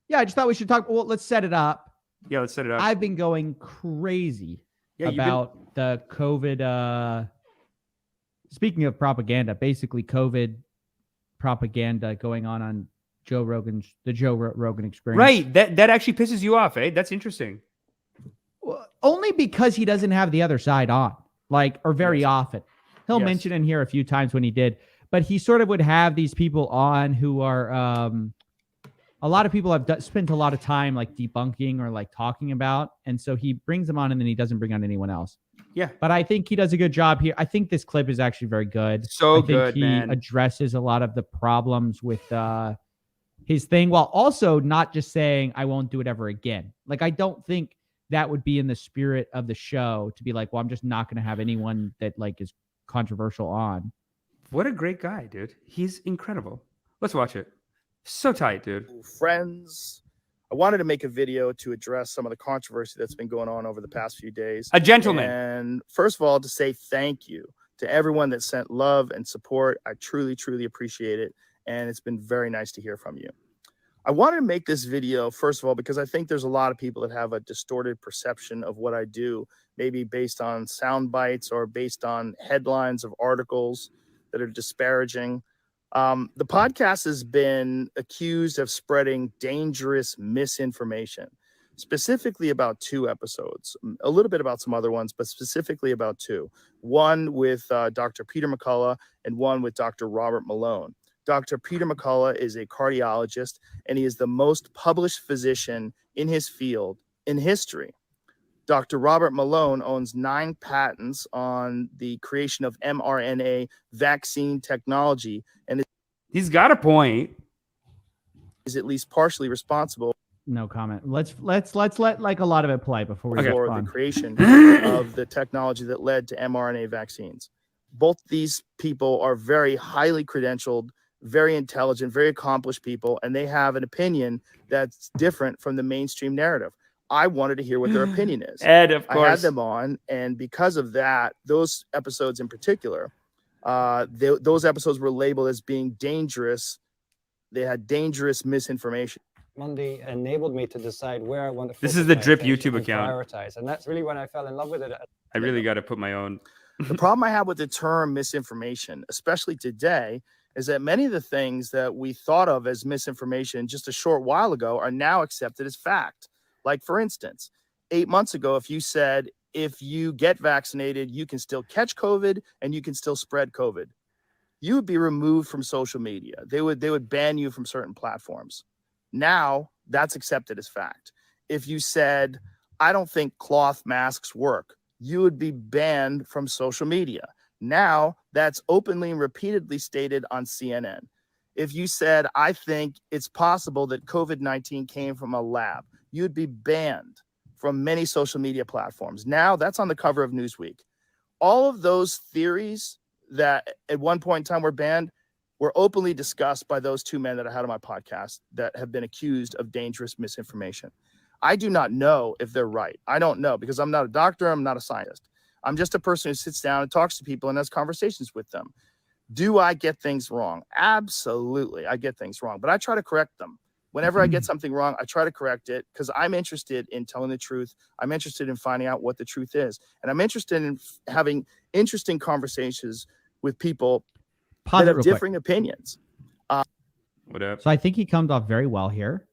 Yeah, I just thought we should talk. Well, let's set it up. Yeah, let's set it up. I've been going crazy about the COVID. Speaking of propaganda, basically COVID propaganda going on the Joe Rogan Experience. Right. That actually pisses you off, eh? That's interesting. Well, only because he doesn't have the other side on, or very often. He'll mention in here a few times when he did, but he sort of would have these people on who are, a lot of people have spent a lot of time debunking or talking about. And so he brings them on and then he doesn't bring on anyone else. Yeah. But I think he does a good job here. I think this clip is actually very good. So I think good, he man. addresses a lot of the problems with his thing while also not just saying, I won't do it ever again. I don't think that would be in the spirit of the show to be well, I'm just not going to have anyone that is controversial on. What a great guy, dude. He's incredible. Let's watch it. So tight, dude. Friends, I wanted to make a video to address some of the controversy that's been going on over the past few days. A gentleman. And first of all, to say thank you to everyone that sent love and support. I truly, truly appreciate it. And it's been very nice to hear from you. I wanted to make this video, first of all, because I think there's a lot of people that have a distorted perception of what I do, maybe based on sound bites or based on headlines of articles that are disparaging. The podcast has been accused of spreading dangerous misinformation, specifically about 2 episodes, a little bit about some other ones, but specifically about 2. One with Dr. Peter McCullough and one with Dr. Robert Malone. Dr. Peter McCullough is a cardiologist, and he is the most published physician in his field in history. Dr. Robert Malone owns 9 patents on the creation of mRNA vaccine technology, and he's got a point. Is at least partially responsible. No comment. Let's let a lot of it play before we for respond. the creation of the technology that led to mRNA vaccines. Both these people are very highly credentialed, very intelligent, very accomplished people, and they have an opinion that's different from the mainstream narrative. I wanted to hear what their opinion is. Ed, of course. I had them on, and because of that, those episodes in particular, those episodes were labeled as being dangerous. They had dangerous misinformation. Monday enabled me to decide where I want to This focus is the my Drip attention YouTube and account. prioritize, and that's really when I fell in love with it. I really got to put my own. The problem I have with the term misinformation, especially today, is that many of the things that we thought of as misinformation just a short while ago are now accepted as fact. Like, for instance, 8 months ago, if you said, if you get vaccinated, you can still catch COVID and you can still spread COVID, you would be removed from social media. They would ban you from certain platforms. Now that's accepted as fact. If you said, I don't think cloth masks work, you would be banned from social media. Now that's openly and repeatedly stated on CNN. If you said, I think it's possible that COVID-19 came from a lab, you'd be banned from many social media platforms. Now that's on the cover of Newsweek. All of those theories that at one point in time were banned were openly discussed by those 2 men that I had on my podcast that have been accused of dangerous misinformation. I do not know if they're right. I don't know, because I'm not a doctor. I'm not a scientist. I'm just a person who sits down and talks to people and has conversations with them. Do I get things wrong? Absolutely. I get things wrong, but I try to correct them. Whenever I get something wrong, I try to correct it because I'm interested in telling the truth. I'm interested in finding out what the truth is. And I'm interested in having interesting conversations with people that have differing opinions. What up? So I think he comes off very well here.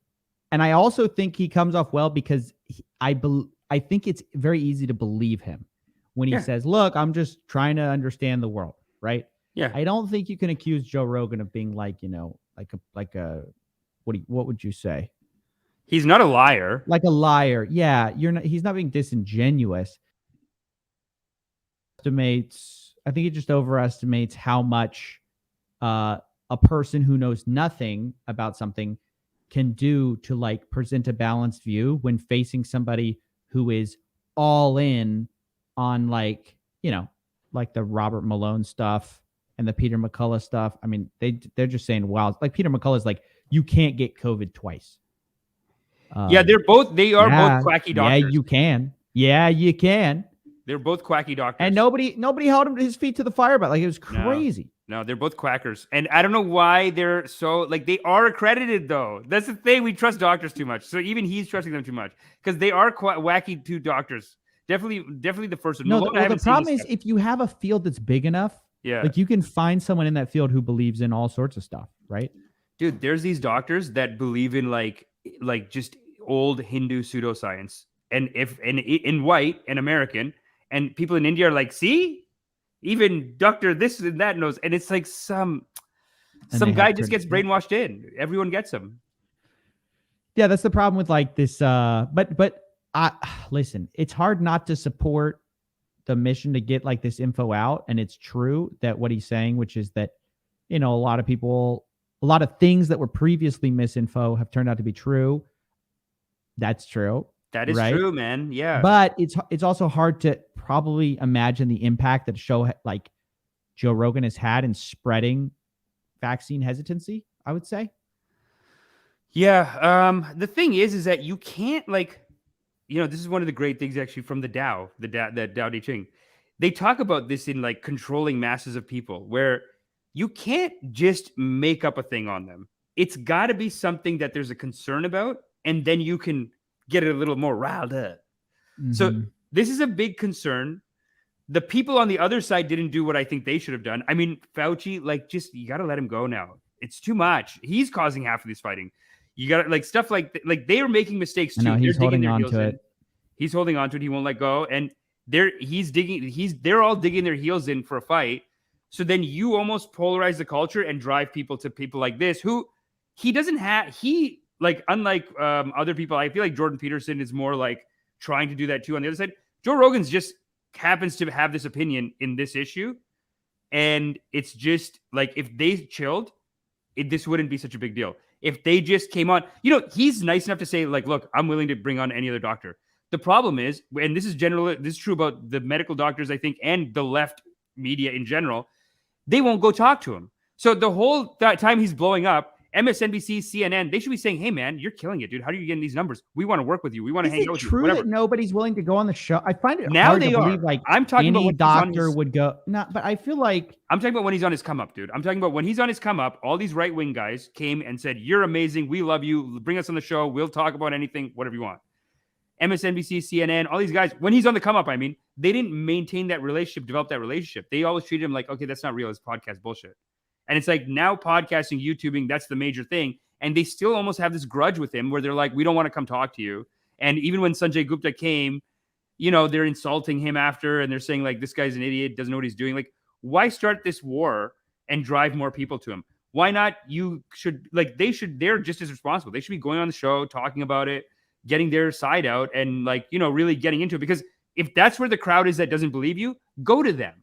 And I also think he comes off well because I think it's very easy to believe him when he says, look, I'm just trying to understand the world, right? Yeah. I don't think you can accuse Joe Rogan of being what would you say? He's not a liar. Like a liar. Yeah, he's not being disingenuous. I think he just overestimates how much a person who knows nothing about something can do to present a balanced view when facing somebody who is all in on the Robert Malone stuff and the Peter McCullough stuff. I mean, they're just saying, wow, like Peter McCullough's like, you can't get COVID twice. Yeah, they are both quacky doctors. Yeah, you can. Yeah, you can. They're both quacky doctors. And nobody held his feet to the fire, but like it was crazy. No, they're both quackers. And I don't know why they're so like they are accredited though. That's the thing. We trust doctors too much. So even he's trusting them too much because they are wacky two doctors. Definitely the first one. No, the problem is if you have a field that's big enough, like you can find someone in that field who believes in all sorts of stuff, right? Dude, there's these doctors that believe in like just old Hindu pseudoscience. And in white and American, and people in India are like, see, even doctor this and that knows. And it's like some guy just gets brainwashed in. Everyone gets him. Yeah, that's the problem with like this. But listen, it's hard not to support the mission to get like this info out. And it's true that what he's saying, which is that, a lot of things that were previously misinfo have turned out to be true. That's true. That is true, man. Yeah. But it's also hard to probably imagine the impact that a show like Joe Rogan has had in spreading vaccine hesitancy, I would say. Yeah. The thing is that you can't this is one of the great things actually from the Tao Te Ching. They talk about this in like controlling masses of people where you can't just make up a thing on them. It's got to be something that there's a concern about, and then you can get it a little more riled up. Mm-hmm. So this is a big concern. The people on the other side didn't do what I think they should have done. I mean, Fauci, you got to let him go now. It's too much. He's causing half of this fighting. You got to stuff like they are making mistakes too. He's holding on to it. He's holding on to it. He won't let go. And they're all digging their heels in for a fight. So then you almost polarize the culture and drive people to people like this who he doesn't have. Unlike other people, I feel like Jordan Peterson is more like trying to do that too. On the other side, Joe Rogan's just happens to have this opinion in this issue. And it's just like, if they chilled, this wouldn't be such a big deal. If they just came on, he's nice enough to say like, look, I'm willing to bring on any other doctor. The problem is, and this is true about the medical doctors, I think, and the left media in general, they won't go talk to him. So the whole time he's blowing up, MSNBC, CNN, they should be saying, hey, man, you're killing it, dude. How are you getting these numbers? We want to work with you. We want to hang out with you. Is it true that nobody's willing to go on the show? I find it now hard they to are. believe like I'm talking any about when doctor would go. No, but I feel like I'm talking about when he's on his come up, dude. I'm talking about when he's on his come up, all these right-wing guys came and said, you're amazing. We love you. Bring us on the show. We'll talk about anything, whatever you want. MSNBC, CNN, all these guys, when he's on the come up, I mean, they didn't maintain that relationship, develop that relationship. They always treated him like, okay, that's not real. It's podcast bullshit. And it's like now podcasting, YouTubing, that's the major thing. And they still almost have this grudge with him where they're like, we don't want to come talk to you. And even when Sanjay Gupta came, they're insulting him after and they're saying like, this guy's an idiot, doesn't know what he's doing. Like, why start this war and drive more people to him? Why not? They're just as responsible. They should be going on the show, talking about it, getting their side out and really getting into it. Because if that's where the crowd is that doesn't believe you, go to them.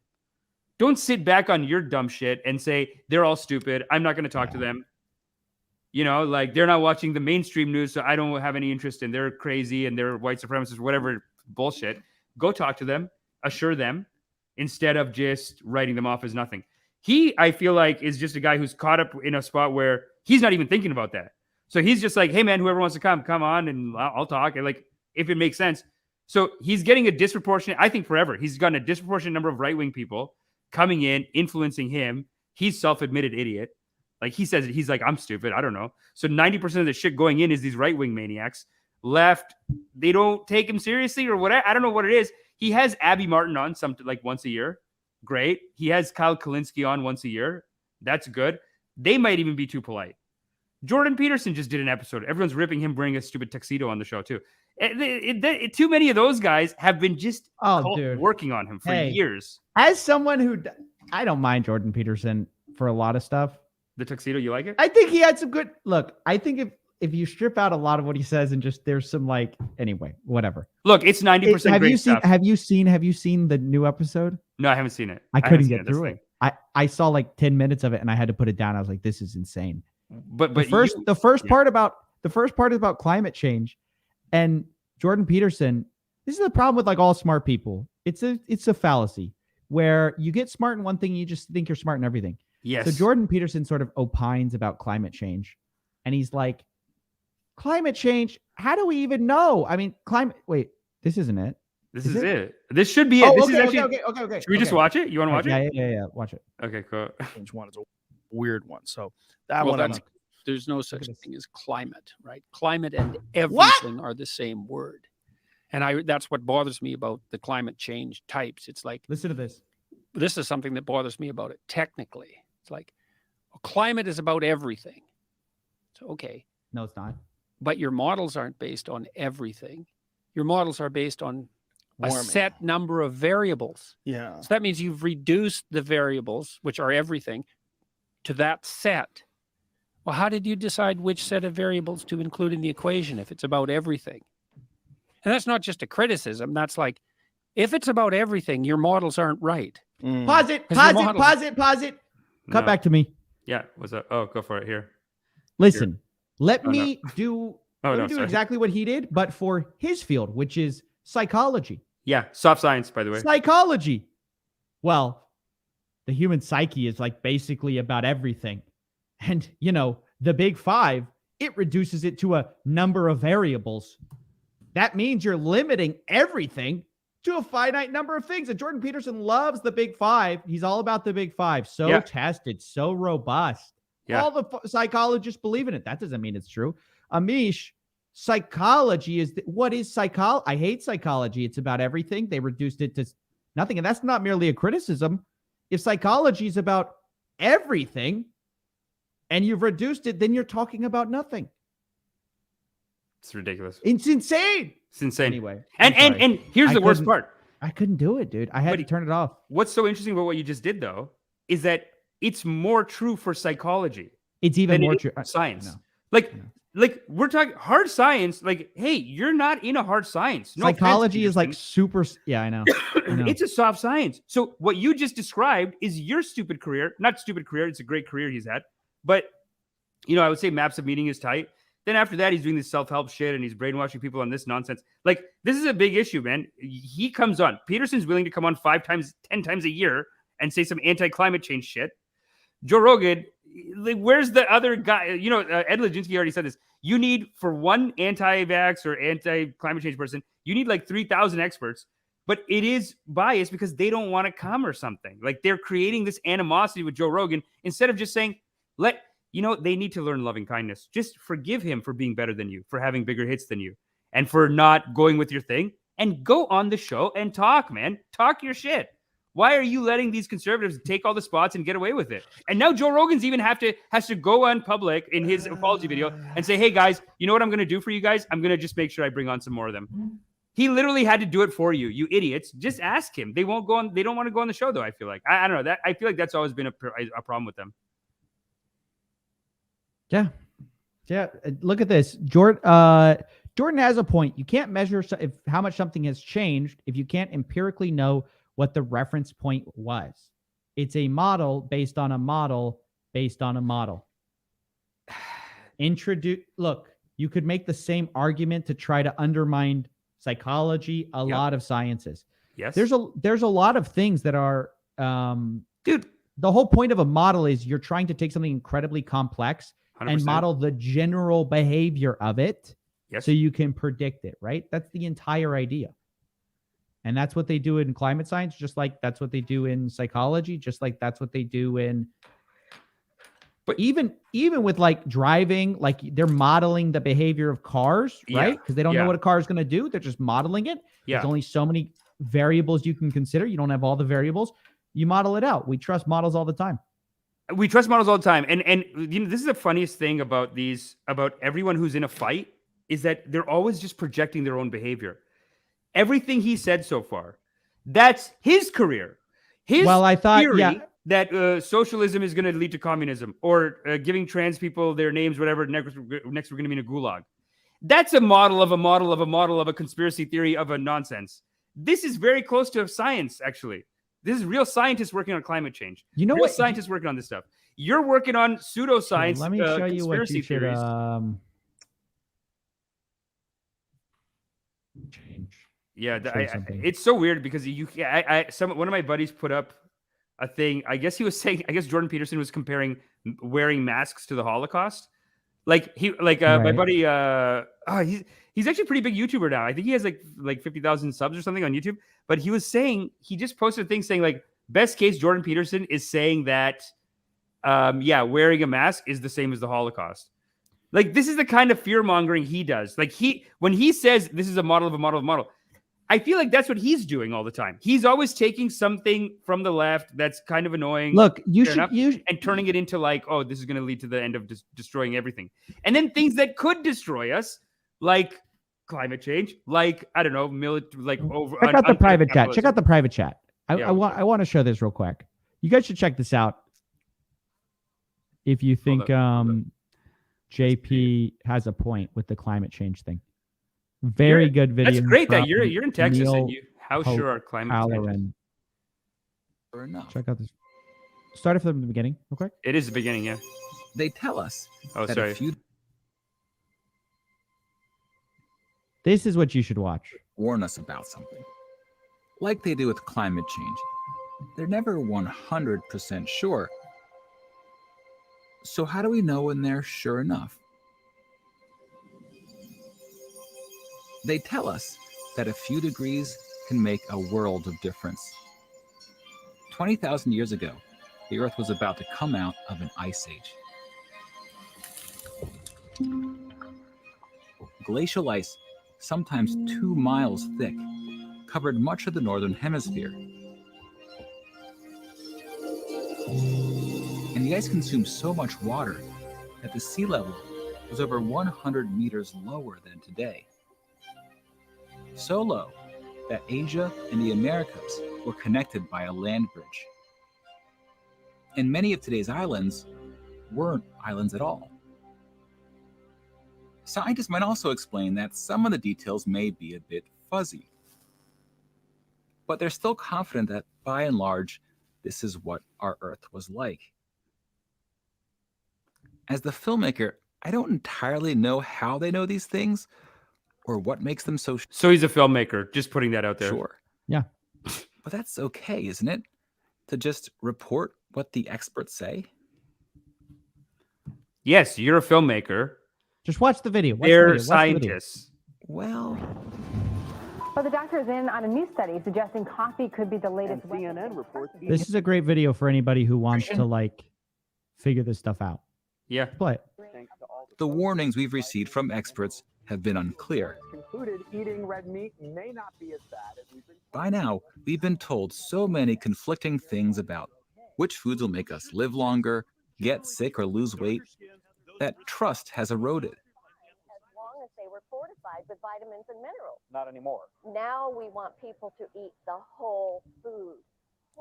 Don't sit back on your dumb shit and say, they're all stupid. I'm not going to talk to them. They're not watching the mainstream news, so I don't have any interest in. They're crazy and they're white supremacists, whatever bullshit. Go talk to them, assure them, instead of just writing them off as nothing. He, I feel like, is just a guy who's caught up in a spot where he's not even thinking about that. So he's just like, hey, man, whoever wants to come on and I'll talk. And if it makes sense. So he's getting a disproportionate, I think forever, he's gotten a disproportionate number of right-wing people coming in, influencing him. He's self-admitted idiot. Like he says, he's like, I'm stupid. I don't know. So 90% of the shit going in is these right-wing maniacs. Left, they don't take him seriously or whatever. I don't know what it is. He has Abby Martin on something like once a year. Great. He has Kyle Kalinske on once a year. That's good. They might even be too polite. Jordan Peterson just did an episode. Everyone's ripping him bringing a stupid tuxedo on the show too. Too many of those guys have been just working on him for years. As someone who, I don't mind Jordan Peterson for a lot of stuff. The tuxedo, you like it? I think he had some good look. I think if you strip out a lot of what he says and just there's some anyway, whatever. Look, it's 90% great stuff. Have you seen the new episode? No, I haven't seen it. I couldn't get through it. I saw like 10 minutes of it and I had to put it down. I was like, this is insane. But the first part is about climate change, and Jordan Peterson. This is the problem with all smart people. It's a fallacy. where you get smart in one thing, you just think you're smart in everything. Yes. So Jordan Peterson sort of opines about climate change, and he's like, climate change, how do we even know? I mean, wait, this isn't it. This is it. This should be it. Oh, This okay, is actually. okay. Should we just watch it? You want to watch it? Yeah. Watch it. Okay, cool. One is a weird one. So that Well, one, there's no such thing as climate, right? Climate and everything are the same word. And that's what bothers me about the climate change types. It's like, listen to this. This is something that bothers me about it technically. It's like, climate is about everything. So, okay. No, it's not. But your models aren't based on everything. Your models are based on a set number of variables. Yeah. So that means you've reduced the variables, which are everything, to that set. Well, how did you decide which set of variables to include in the equation if it's about everything? And that's not just a criticism. That's like, if it's about everything, your models aren't right. Pause it. Cut back to me. Yeah. What's up? Oh, go for it here. Listen, let Oh, me no. do, Oh, let no, me do sorry. exactly what he did, but for his field, which is psychology. Yeah. Soft science, by the way. Psychology. Well, the human psyche is like basically about everything. And, you know, the big five, it reduces it to a number of variables. That means you're limiting everything to a finite number of things. And Jordan Peterson loves the big five. He's all about the big five. So tested, so robust. Yeah. All the psychologists believe in it. That doesn't mean it's true. Amish, psychology is what is psychology? I hate psychology. It's about everything. They reduced it to nothing. And that's not merely a criticism. If psychology is about everything and you've reduced it, then you're talking about nothing. It's ridiculous. It's insane. It's insane. Anyway. And here's the worst part. I couldn't do it, dude. I had to turn it off. What's so interesting about what you just did, though, is that it's more true for psychology. It's even than more it is true. for science. Like we're talking hard science. Like, hey, you're not in a hard science. No Psychology offense, is like super. Yeah, I know. It's a soft science. So what you just described is your stupid career. Not stupid career. It's a great career he's had. But, you know, I would say maps of meaning is tight. Then after that, he's doing this self-help shit and he's brainwashing people on this nonsense. Like, this is a big issue, man. He comes on. Peterson's willing to come on 5 times, 10 times a year and say some anti-climate change shit. Joe Rogan, like, where's the other guy? You know, Ed Leginsky already said this. You need, for one anti-vax or anti-climate change person, you need like 3,000 experts. But it is biased because they don't want to come or something. Like, they're creating this animosity with Joe Rogan instead of just saying, they need to learn loving kindness. Just forgive him for being better than you, for having bigger hits than you, and for not going with your thing. And go on the show and talk, man. Talk your shit. Why are you letting these conservatives take all the spots and get away with it? And now Joe Rogan's even has to go on public in his apology video and say, hey, guys, you know what I'm going to do for you guys? I'm going to just make sure I bring on some more of them. He literally had to do it for you, you idiots. Just ask him. They won't go on. They don't want to go on the show, though, I feel like. I don't know. I feel like that's always been a problem with them. Yeah. Look at this. Jordan has a point. You can't measure how much something has changed if you can't empirically know what the reference point was. It's a model based on a model based on a model. Look, you could make the same argument to try to undermine psychology, a lot of sciences. Yes. There's a lot of things that are dude, the whole point of a model is you're trying to take something incredibly complex 100%. and model the general behavior of it so you can predict it, right? That's the entire idea. And that's what they do in climate science, just like that's what they do in psychology, just like that's what they do in. But even with like driving, like they're modeling the behavior of cars, right? Because they don't know what a car is going to do. They're just modeling it. There's only so many variables you can consider. You don't have all the variables. You model it out. We trust models all the time. We trust models all the time. And you know, this is the funniest thing about everyone who's in a fight is that they're always just projecting their own behavior. Everything he said so far, that's his career. I thought theory that socialism is going to lead to communism or giving trans people their names, whatever. Next we're going to be in a gulag. That's a model of a conspiracy theory of a nonsense. This is very close to science, actually. This is real scientists working on climate change. You know real what? Scientists working on this stuff. You're working on pseudoscience. Let me show you what you should change. Yeah, show something. it's so weird because one of my buddies put up a thing. I guess he was saying, I guess Jordan Peterson was comparing wearing masks to the Holocaust. Like my Right. buddy, he's actually a pretty big YouTuber now. I think he has like 50,000 subs or something on YouTube. But he was saying, he just posted a thing saying like, best case, Jordan Peterson is saying that, wearing a mask is the same as the Holocaust. Like, this is the kind of fear mongering he does. Like, when he says this is a model of a model of a model, I feel like that's what he's doing all the time. He's always taking something from the left that's kind of annoying. Look, and turning it into like, oh, this is going to lead to the end of destroying everything. And then things that could destroy us, like climate change, like, I don't know, Check out the private chat. Check out the private chat. I Yeah. want to show this real quick. You guys should check this out. If you think JP has a point with the climate change thing. Very good video. That's great that from you're in Texas Neil and how sure our climate change is. Halloran. Or enough. Check out this. Start it from the beginning, real quick. It is the beginning, yeah. They tell us Oh, that sorry. a few This is what you should watch. warn us about something, like they do with climate change. They're never 100% sure. So how do we know when they're sure enough? They tell us that a few degrees can make a world of difference. 20,000 years ago, the Earth was about to come out of an ice age. Glacial ice, sometimes 2 miles thick, covered much of the northern hemisphere. And the ice consumed so much water that the sea level was over 100 meters lower than today. So low that Asia and the Americas were connected by a land bridge. And many of today's islands weren't islands at all. Scientists might also explain that some of the details may be a bit fuzzy, but they're still confident that by and large, this is what our Earth was like. As the filmmaker, I don't entirely know how they know these things or what makes them so So he's a filmmaker, just putting that out there. sure. Yeah. But that's okay, isn't it? To just report what the experts say? Yes, you're a filmmaker. Just watch the video. Watch the They're video. Watch the video. scientists. Well, But the doctor is in on a new study suggesting coffee could be the latest. CNN reports. This is a great video for anybody who wants to like figure this stuff out. Yeah. Play it. the warnings we've received from experts have been unclear. Concluded eating red meat may not be as bad as we've been. By now, we've been told so many conflicting things about which foods will make us live longer, get sick, or lose weight, that trust has eroded. As long as they were fortified with vitamins and minerals. Not anymore. Now we want people to eat the whole food.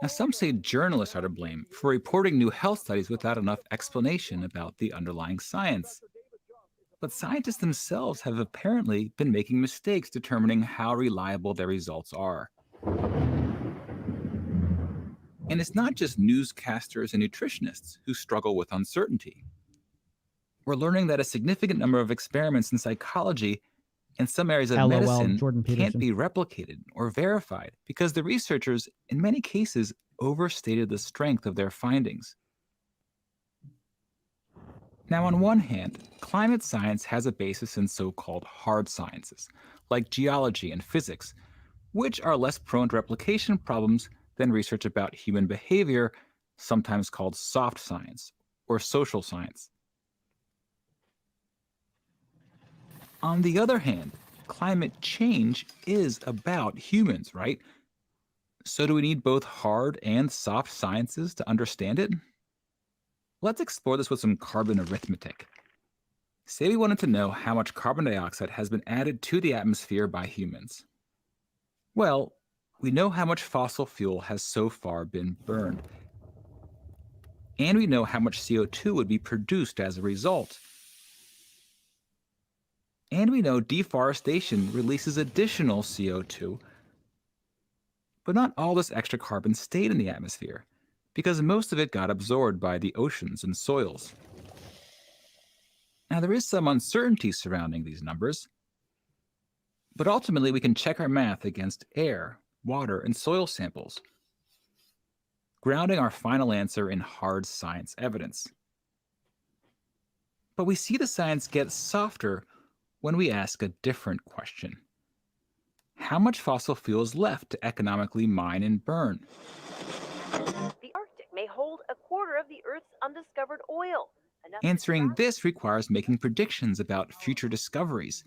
Now, some say journalists are to blame for reporting new health studies without enough explanation about the underlying science. But scientists themselves have apparently been making mistakes determining how reliable their results are. And it's not just newscasters and nutritionists who struggle with uncertainty. We're learning that a significant number of experiments in psychology and some areas of LOL, medicine Jordan can't Peterson. be replicated or verified because the researchers, in many cases, overstated the strength of their findings. Now, on one hand, climate science has a basis in so-called hard sciences, like geology and physics, which are less prone to replication problems than research about human behavior, sometimes called soft science or social science. On the other hand, climate change is about humans, right? So do we need both hard and soft sciences to understand it? Let's explore this with some carbon arithmetic. Say we wanted to know how much carbon dioxide has been added to the atmosphere by humans. Well, we know how much fossil fuel has so far been burned. And we know how much CO2 would be produced as a result. And we know deforestation releases additional CO2. But not all this extra carbon stayed in the atmosphere, because most of it got absorbed by the oceans and soils. Now, there is some uncertainty surrounding these numbers, But ultimately, we can check our math against air, water, and soil samples, grounding our final answer in hard science evidence. But we see the science get softer when we ask a different question. How much fossil fuel is left to economically mine and burn? The Arctic may hold a quarter of the Earth's undiscovered oil. Answering this requires making predictions about future discoveries,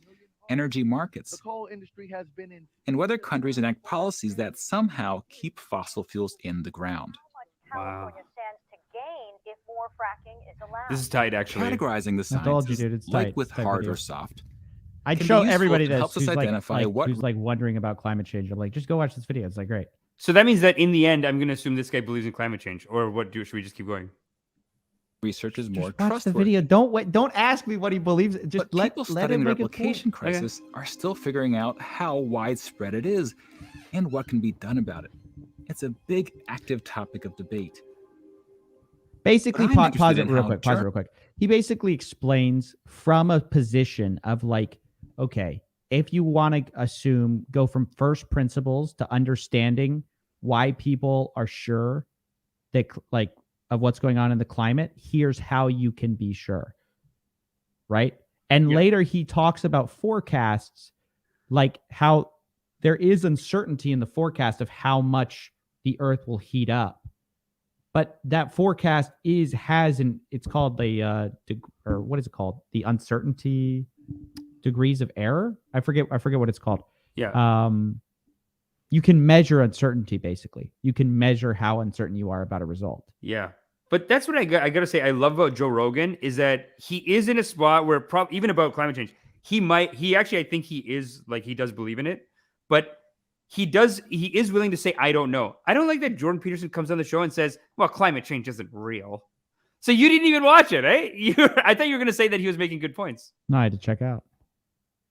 energy markets, coal industry has been in and whether countries enact policies that somehow keep fossil fuels in the ground. Wow. stands to gain if more fracking is allowed. This is tight, actually. Categorizing the I told you, sciences, dude, it's like tight. with It's tight hard video. or soft, I'd can be show useful everybody if it that helps us who's identify what who's like wondering about climate change. I'm like, just go watch this video. It's like great. So that means that in the end, I'm going to assume this guy believes in climate change, or what? Should we just keep going? research is more Just watch the trustworthy. video. Don't wait. Don't ask me what he believes. Just But let people let studying him the make his replication point. crisis are still figuring out how widespread it is and what can be done about it. It's a big, active topic of debate. Basically, But I'm pause interested it in real how quick. Pause it real quick. He basically explains from a position of like, okay, if you want to assume, go from first principles to understanding why people are sure that like of what's going on in the climate, here's how you can be sure. Right? And later he talks about forecasts, like how there is uncertainty in the forecast of how much the earth will heat up. But that forecast it's called the or what is it called? The uncertainty degrees of error. I forget what it's called. Yeah. You can measure uncertainty, basically. You can measure how uncertain you are about a result. Yeah. But that's what I got to say. I love about Joe Rogan is that he is in a spot where even about climate change, I think he is like, he does believe in it, but he is willing to say, I don't know. I don't like that Jordan Peterson comes on the show and says, well, climate change isn't real. So you didn't even watch it, eh? I thought you were going to say that he was making good points. No, I had to check out.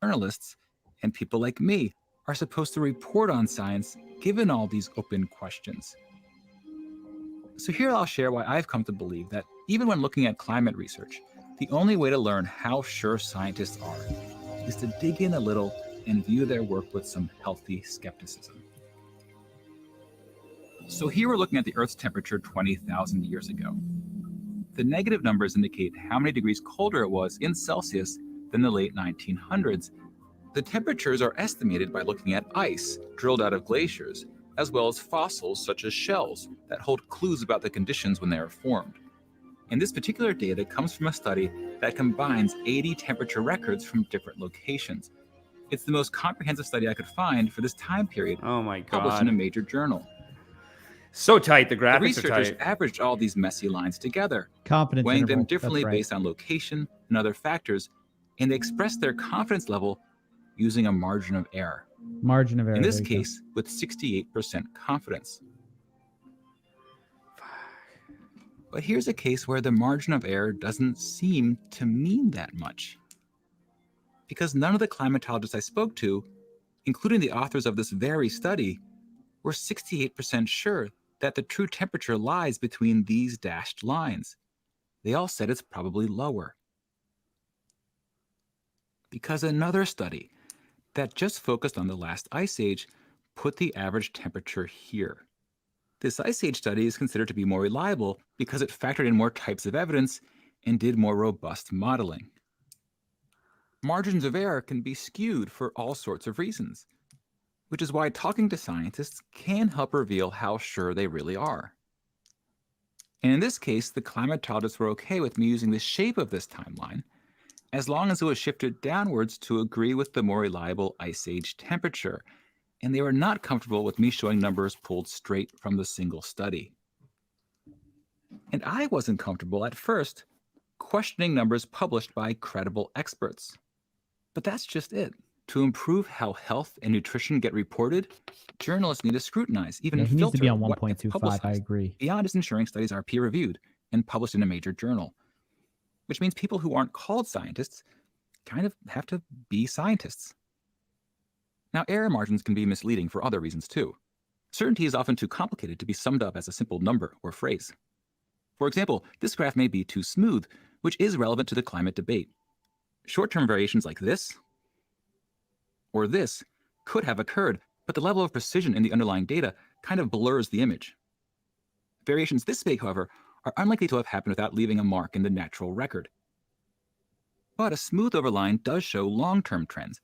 Journalists and people like me are supposed to report on science given all these open questions. So here I'll share why I've come to believe that even when looking at climate research, the only way to learn how sure scientists are is to dig in a little and view their work with some healthy skepticism. So here we're looking at the Earth's temperature 20,000 years ago. The negative numbers indicate how many degrees colder it was in Celsius than the late 1900s. The temperatures are estimated by looking at ice drilled out of glaciers, as well as fossils such as shells that hold clues about the conditions when they are formed. And this particular data comes from a study that combines 80 temperature records from different locations. It's the most comprehensive study I could find for this time period, published in a major journal. So tight, the graphics The researchers are tight. averaged all these messy lines together, Confidence weighing interval, them that's differently right. based on location and other factors, and they expressed their confidence level using a margin of error. Margin of error. In this there you go. case, with 68% confidence. But here's a case where the margin of error doesn't seem to mean that much. Because none of the climatologists I spoke to, including the authors of this very study, were 68% sure that the true temperature lies between these dashed lines. They all said it's probably lower. Because another study that just focused on the last ice age put the average temperature here. This ice age study is considered to be more reliable because it factored in more types of evidence and did more robust modeling. Margins of error can be skewed for all sorts of reasons, which is why talking to scientists can help reveal how sure they really are. And in this case, the climatologists were okay with me using the shape of this timeline, as long as it was shifted downwards to agree with the more reliable ice age temperature, and they were not comfortable with me showing numbers pulled straight from the single study. And I wasn't comfortable at first questioning numbers published by credible experts. But that's just it. To improve how health and nutrition get reported, journalists need to scrutinize, even Yeah, he needs filter to be on what gets 1.25. publicized, I agree. beyond just ensuring studies are peer-reviewed and published in a major journal. Which means people who aren't called scientists kind of have to be scientists. Now, error margins can be misleading for other reasons too. Certainty is often too complicated to be summed up as a simple number or phrase. For example, this graph may be too smooth, which is relevant to the climate debate. Short-term variations like this or this could have occurred, but the level of precision in the underlying data kind of blurs the image. Variations this big, however, are unlikely to have happened without leaving a mark in the natural record. But a smooth overline does show long-term trends,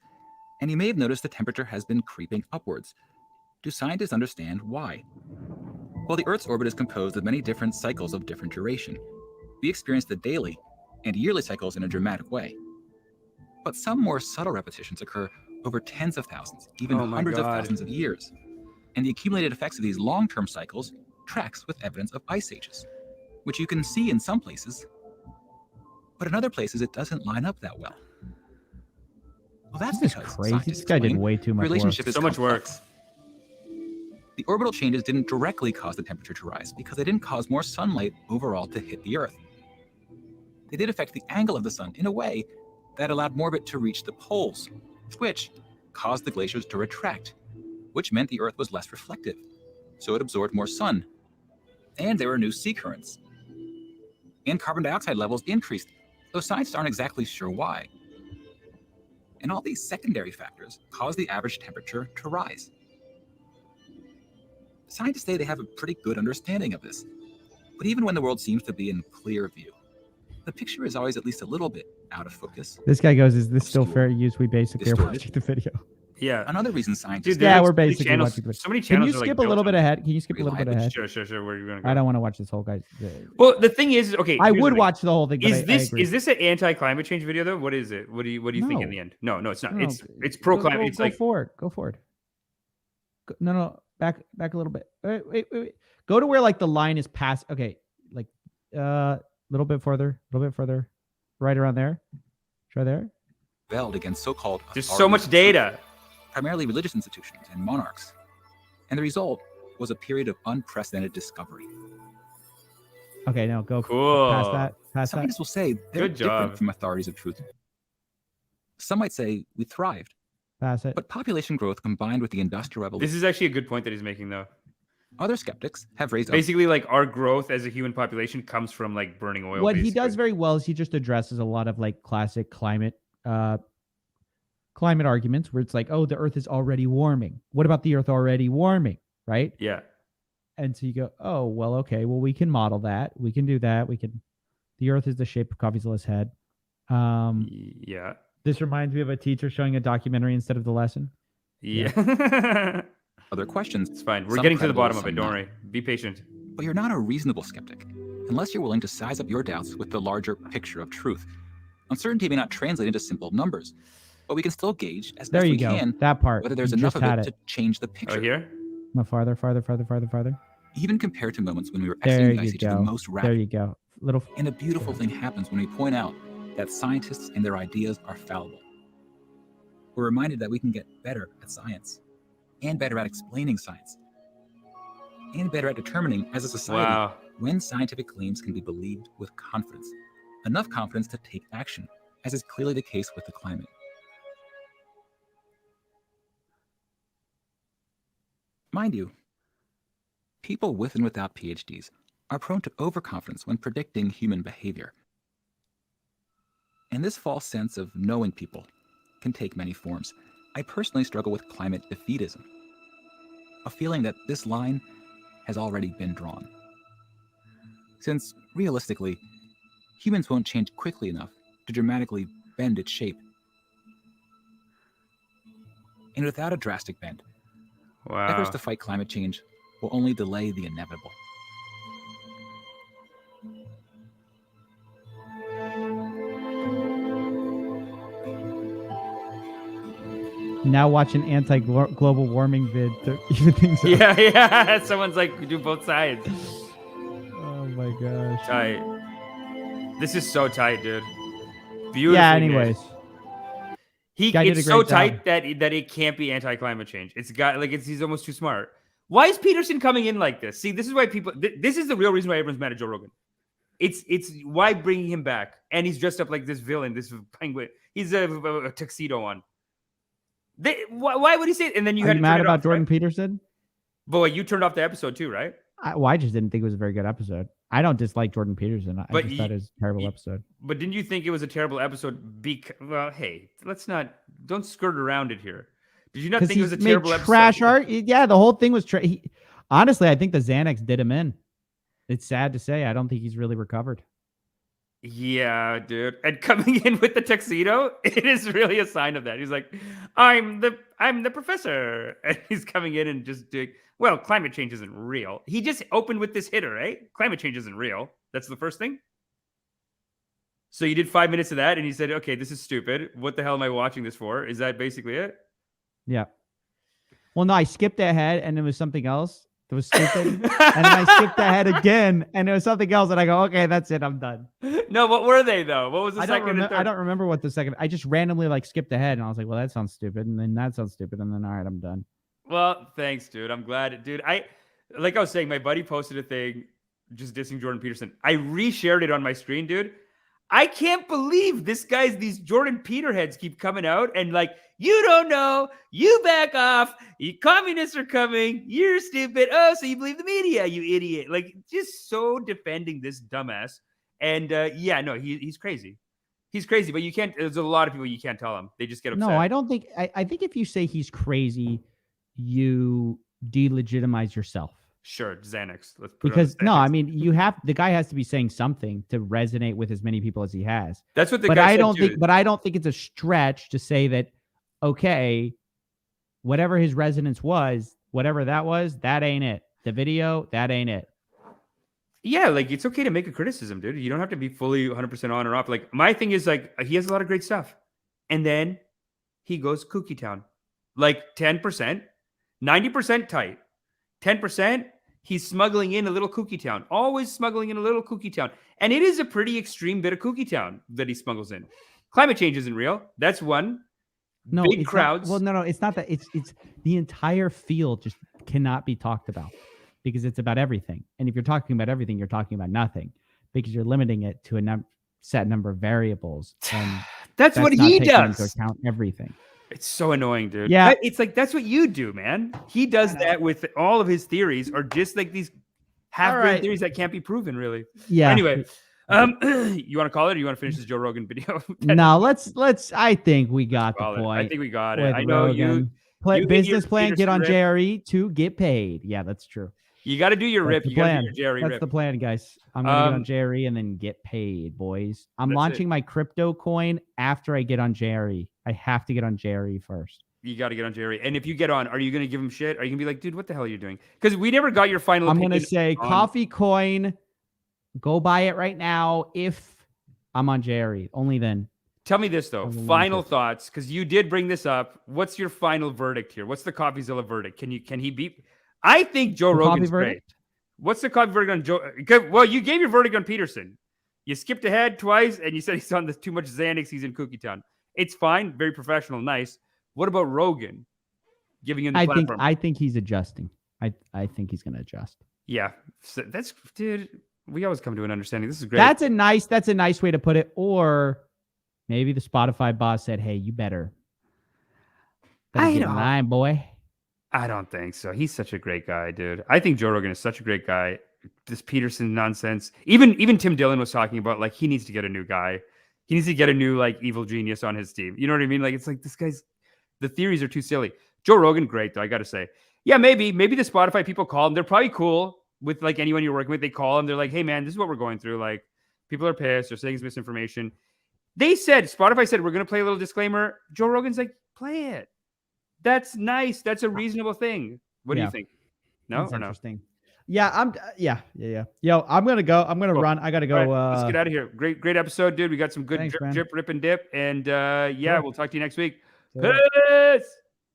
and you may have noticed the temperature has been creeping upwards. Do scientists understand why? Well, the Earth's orbit is composed of many different cycles of different duration. We experience the daily and yearly cycles in a dramatic way. But some more subtle repetitions occur over tens of thousands, even hundreds of thousands of years. And the accumulated effects of these long-term cycles tracks with evidence of ice ages, which you can see in some places, but in other places it doesn't line up that well. Well, that's This is because crazy. scientists This guy did explain way too much work. relationship is So much complex. The orbital changes didn't directly cause the temperature to rise because they didn't cause more sunlight overall to hit the Earth. They did affect the angle of the sun in a way that allowed more of it to reach the poles, which caused the glaciers to retract, which meant the Earth was less reflective, so it absorbed more sun. And there were new sea currents. And carbon dioxide levels increased, though scientists aren't exactly sure why. And all these secondary factors cause the average temperature to rise. Scientists say they have a pretty good understanding of this, but even when the world seems to be in clear view, the picture is always at least a little bit out of focus. This guy goes, is this still fair use? We basically are distorted. watching the video. Yeah. Another reason scientists... Dude, Yeah, there's we're so many basically channels- watching the so many Can channels you are, like, skip a built little bit on- ahead? Can you skip a little bit ahead? Sure. Where are you going to go? I don't want to watch this whole guy. Well, the thing is, okay. I here's the would thing. watch the whole thing, but Is this an anti-climate change video though? What is it? What do you think in No. the end? No, it's not. No, It's pro-climate. Go, It's go like forward. Go forward. No, back a little bit. Wait. Go to where like the line is past. Okay, like little bit further. Right around there. Try there. rebelled against so-called there's so much data. Primarily religious institutions and monarchs. And the result was a period of unprecedented discovery. Okay, no, go Cool. past that. Past that. Scientists will say they're Good different job. from authorities of truth. Some might say we thrived, Pass it. but population growth combined with the Industrial Revolution. This is actually a good point that he's making though. Other skeptics have raised Basically, like our growth as a human population comes from like burning oil. What he basically. does very well is he just addresses a lot of like classic climate arguments where it's like, oh, the Earth is already warming. What about the Earth already warming? Right? Yeah. And so you go, oh, well, okay, well, we can model that. We can do that. The Earth is the shape of Coffeezilla's head. Yeah. This reminds me of a teacher showing a documentary instead of the lesson. Yeah. other questions. It's fine. We're Some getting to the credible, bottom of some it. Don't not. worry. Be patient. But you're not a reasonable skeptic unless you're willing to size up your doubts with the larger picture of truth. Uncertainty may not translate into simple numbers, but we can still gauge as There best you we go. can That part. whether there's You enough just of had it to change the picture. Oh, here? No, farther. Even compared to moments when we were There exiting the you ice age the go. most There rapid. you go. Little. And a beautiful thing happens when we point out that scientists and their ideas are fallible. We're reminded that we can get better at science, and better at explaining science, and better at determining as a society Wow. when scientific claims can be believed with confidence. Enough confidence to take action, as is clearly the case with the climate. Mind you, people with and without PhDs are prone to overconfidence when predicting human behavior. And this false sense of knowing people can take many forms. I personally struggle with climate defeatism, a feeling that this line has already been drawn. Since, realistically, humans won't change quickly enough to dramatically bend its shape. And without a drastic bend, efforts Wow. to fight climate change will only delay the inevitable. Now watch an anti-global warming vid to even things up. Yeah. Someone's like, do both sides. Oh my gosh. Tight. This is so tight, dude. Beautiful. Yeah. Anyways. Guy did It's a so great tight job. that it can't be anti-climate change. It's got like he's almost too smart. Why is Peterson coming in like this? See, this is why people. This is the real reason why everyone's mad at Joe Rogan. It's why bringing him back, and he's dressed up like this villain, this penguin. He's a tuxedo on. Why would he say it? And then you Are had you to mad turn it about off, Jordan right? Peterson? Boy, you turned off the episode too, right? I just didn't think it was a very good episode. I don't dislike Jordan Peterson. I But just thought it was a terrible episode. But didn't you think it was a terrible episode? Well, hey, don't skirt around it here. Did you not 'Cause think it was a he's made terrible trash episode? art. Yeah, the whole thing was honestly, I think the Xanax did him in. It's sad to say. I don't think he's really recovered. Yeah, dude. And coming in with the tuxedo, it is really a sign of that. He's like, I'm the professor. And he's coming in and just doing, well, climate change isn't real. He just opened with this hitter, right? Climate change isn't real. That's the first thing. So you did 5 minutes of that and he said, okay, this is stupid. What the hell am I watching this for? Is that basically it? Yeah. Well, no, I skipped ahead and it was something else that was stupid. And then I skipped ahead again and it was something else. And I go, okay, that's it. I'm done. No, what were they though? What was the second and third? I don't remember what the second. I just randomly like skipped ahead and I was like, well, that sounds stupid. And then that sounds stupid. And then, all right, I'm done. Well, thanks, dude. I'm glad. Dude, like I was saying, my buddy posted a thing just dissing Jordan Peterson. I reshared it on my screen, dude. I can't believe these Jordan Peterheads keep coming out and like, you don't know, you back off, you communists are coming, you're stupid. Oh, so you believe the media, you idiot. Like, just so defending this dumbass. And yeah, no, he's crazy. He's crazy, but you can't, there's a lot of people you can't tell them. They just get upset. No, I don't think, I think if you say he's crazy, you delegitimize yourself. Sure, Xanax. Let's put because it on no, I mean the guy has to be saying something to resonate with as many people as he has. That's what the but guy I said don't too. think. But I don't think it's a stretch to say that. Okay, whatever his resonance was, whatever that was, that ain't it. The video, that ain't it. Yeah, like it's okay to make a criticism, dude. You don't have to be fully 100% on or off. Like my thing is like he has a lot of great stuff, and then he goes kooky town, like 10%, 90% tight, 10%. He's smuggling in a little kooky town, always smuggling in a little kooky town. And it is a pretty extreme bit of kooky town that he smuggles in. Climate change isn't real. That's one. No, big it's crowds. Not, well, no, it's not that. It's the entire field just cannot be talked about because it's about everything. And if you're talking about everything, you're talking about nothing because you're limiting it to a set number of variables. And that's what he does. Into account everything. It's so annoying, dude. Yeah. It's like, that's what you do, man. He does that with all of his theories are just like these half-brain theories that can't be proven, really. Yeah. Anyway, you want to call it or you want to finish this Joe Rogan video? No, let's, I think we got the point. I think we got it. I know Rogan. you business plan, get on rip. Jerry to get paid. Yeah, that's true. You got to do your That's rip. the You got to plan. do your Jerry That's rip. the plan, guys. I'm going to get on Jerry and then get paid, boys. I'm launching my crypto coin after I get on Jerry. I have to get on Jerry first. You got to get on Jerry. And if you get on, are you going to give him shit? Are you going to be like, dude, what the hell are you doing? Because we never got your final I'm opinion. going to say coffee coin. Go buy it right now if I'm on Jerry. Only then. Tell me this, though. Final thoughts, because you did bring this up. What's your final verdict here? What's the Coffeezilla verdict? Can he beat? I think Joe Rogan's great. What's the coffee verdict on Joe? Well, you gave your verdict on Peterson. You skipped ahead twice, and you said he's on this too much Xanax. He's in Kooky Town. It's fine. Very professional. Nice. What about Rogan? Giving him the platform. I think he's adjusting. I think he's going to adjust. Yeah. So that's, dude, we always come to an understanding. This is great. That's a nice way to put it. Or maybe the Spotify boss said, hey, you better get in line, boy. I don't think so. He's such a great guy, dude. I think Joe Rogan is such a great guy. This Peterson nonsense. Even Tim Dillon was talking about like he needs to get a new guy. He needs to get a new like evil genius on his team. You know what I mean? Like it's like this guy's the theories are too silly. Joe Rogan, great though. I got to say, yeah, maybe the Spotify people call him. They're probably cool with like anyone you're working with. They call him. They're like, hey man, this is what we're going through. Like people are pissed. They're saying it's misinformation. Spotify said we're gonna play a little disclaimer. Joe Rogan's like, play it. That's nice. That's a reasonable thing. What do you think? No, That's or no? interesting. Yeah, yeah. Yo, I'm gonna go. I'm gonna run. I gotta go. Right, let's get out of here. Great episode, dude. We got some good Thanks, drip, man. drip, rip, and dip. And yeah, Sure. we'll talk to you next week. Sure. Peace.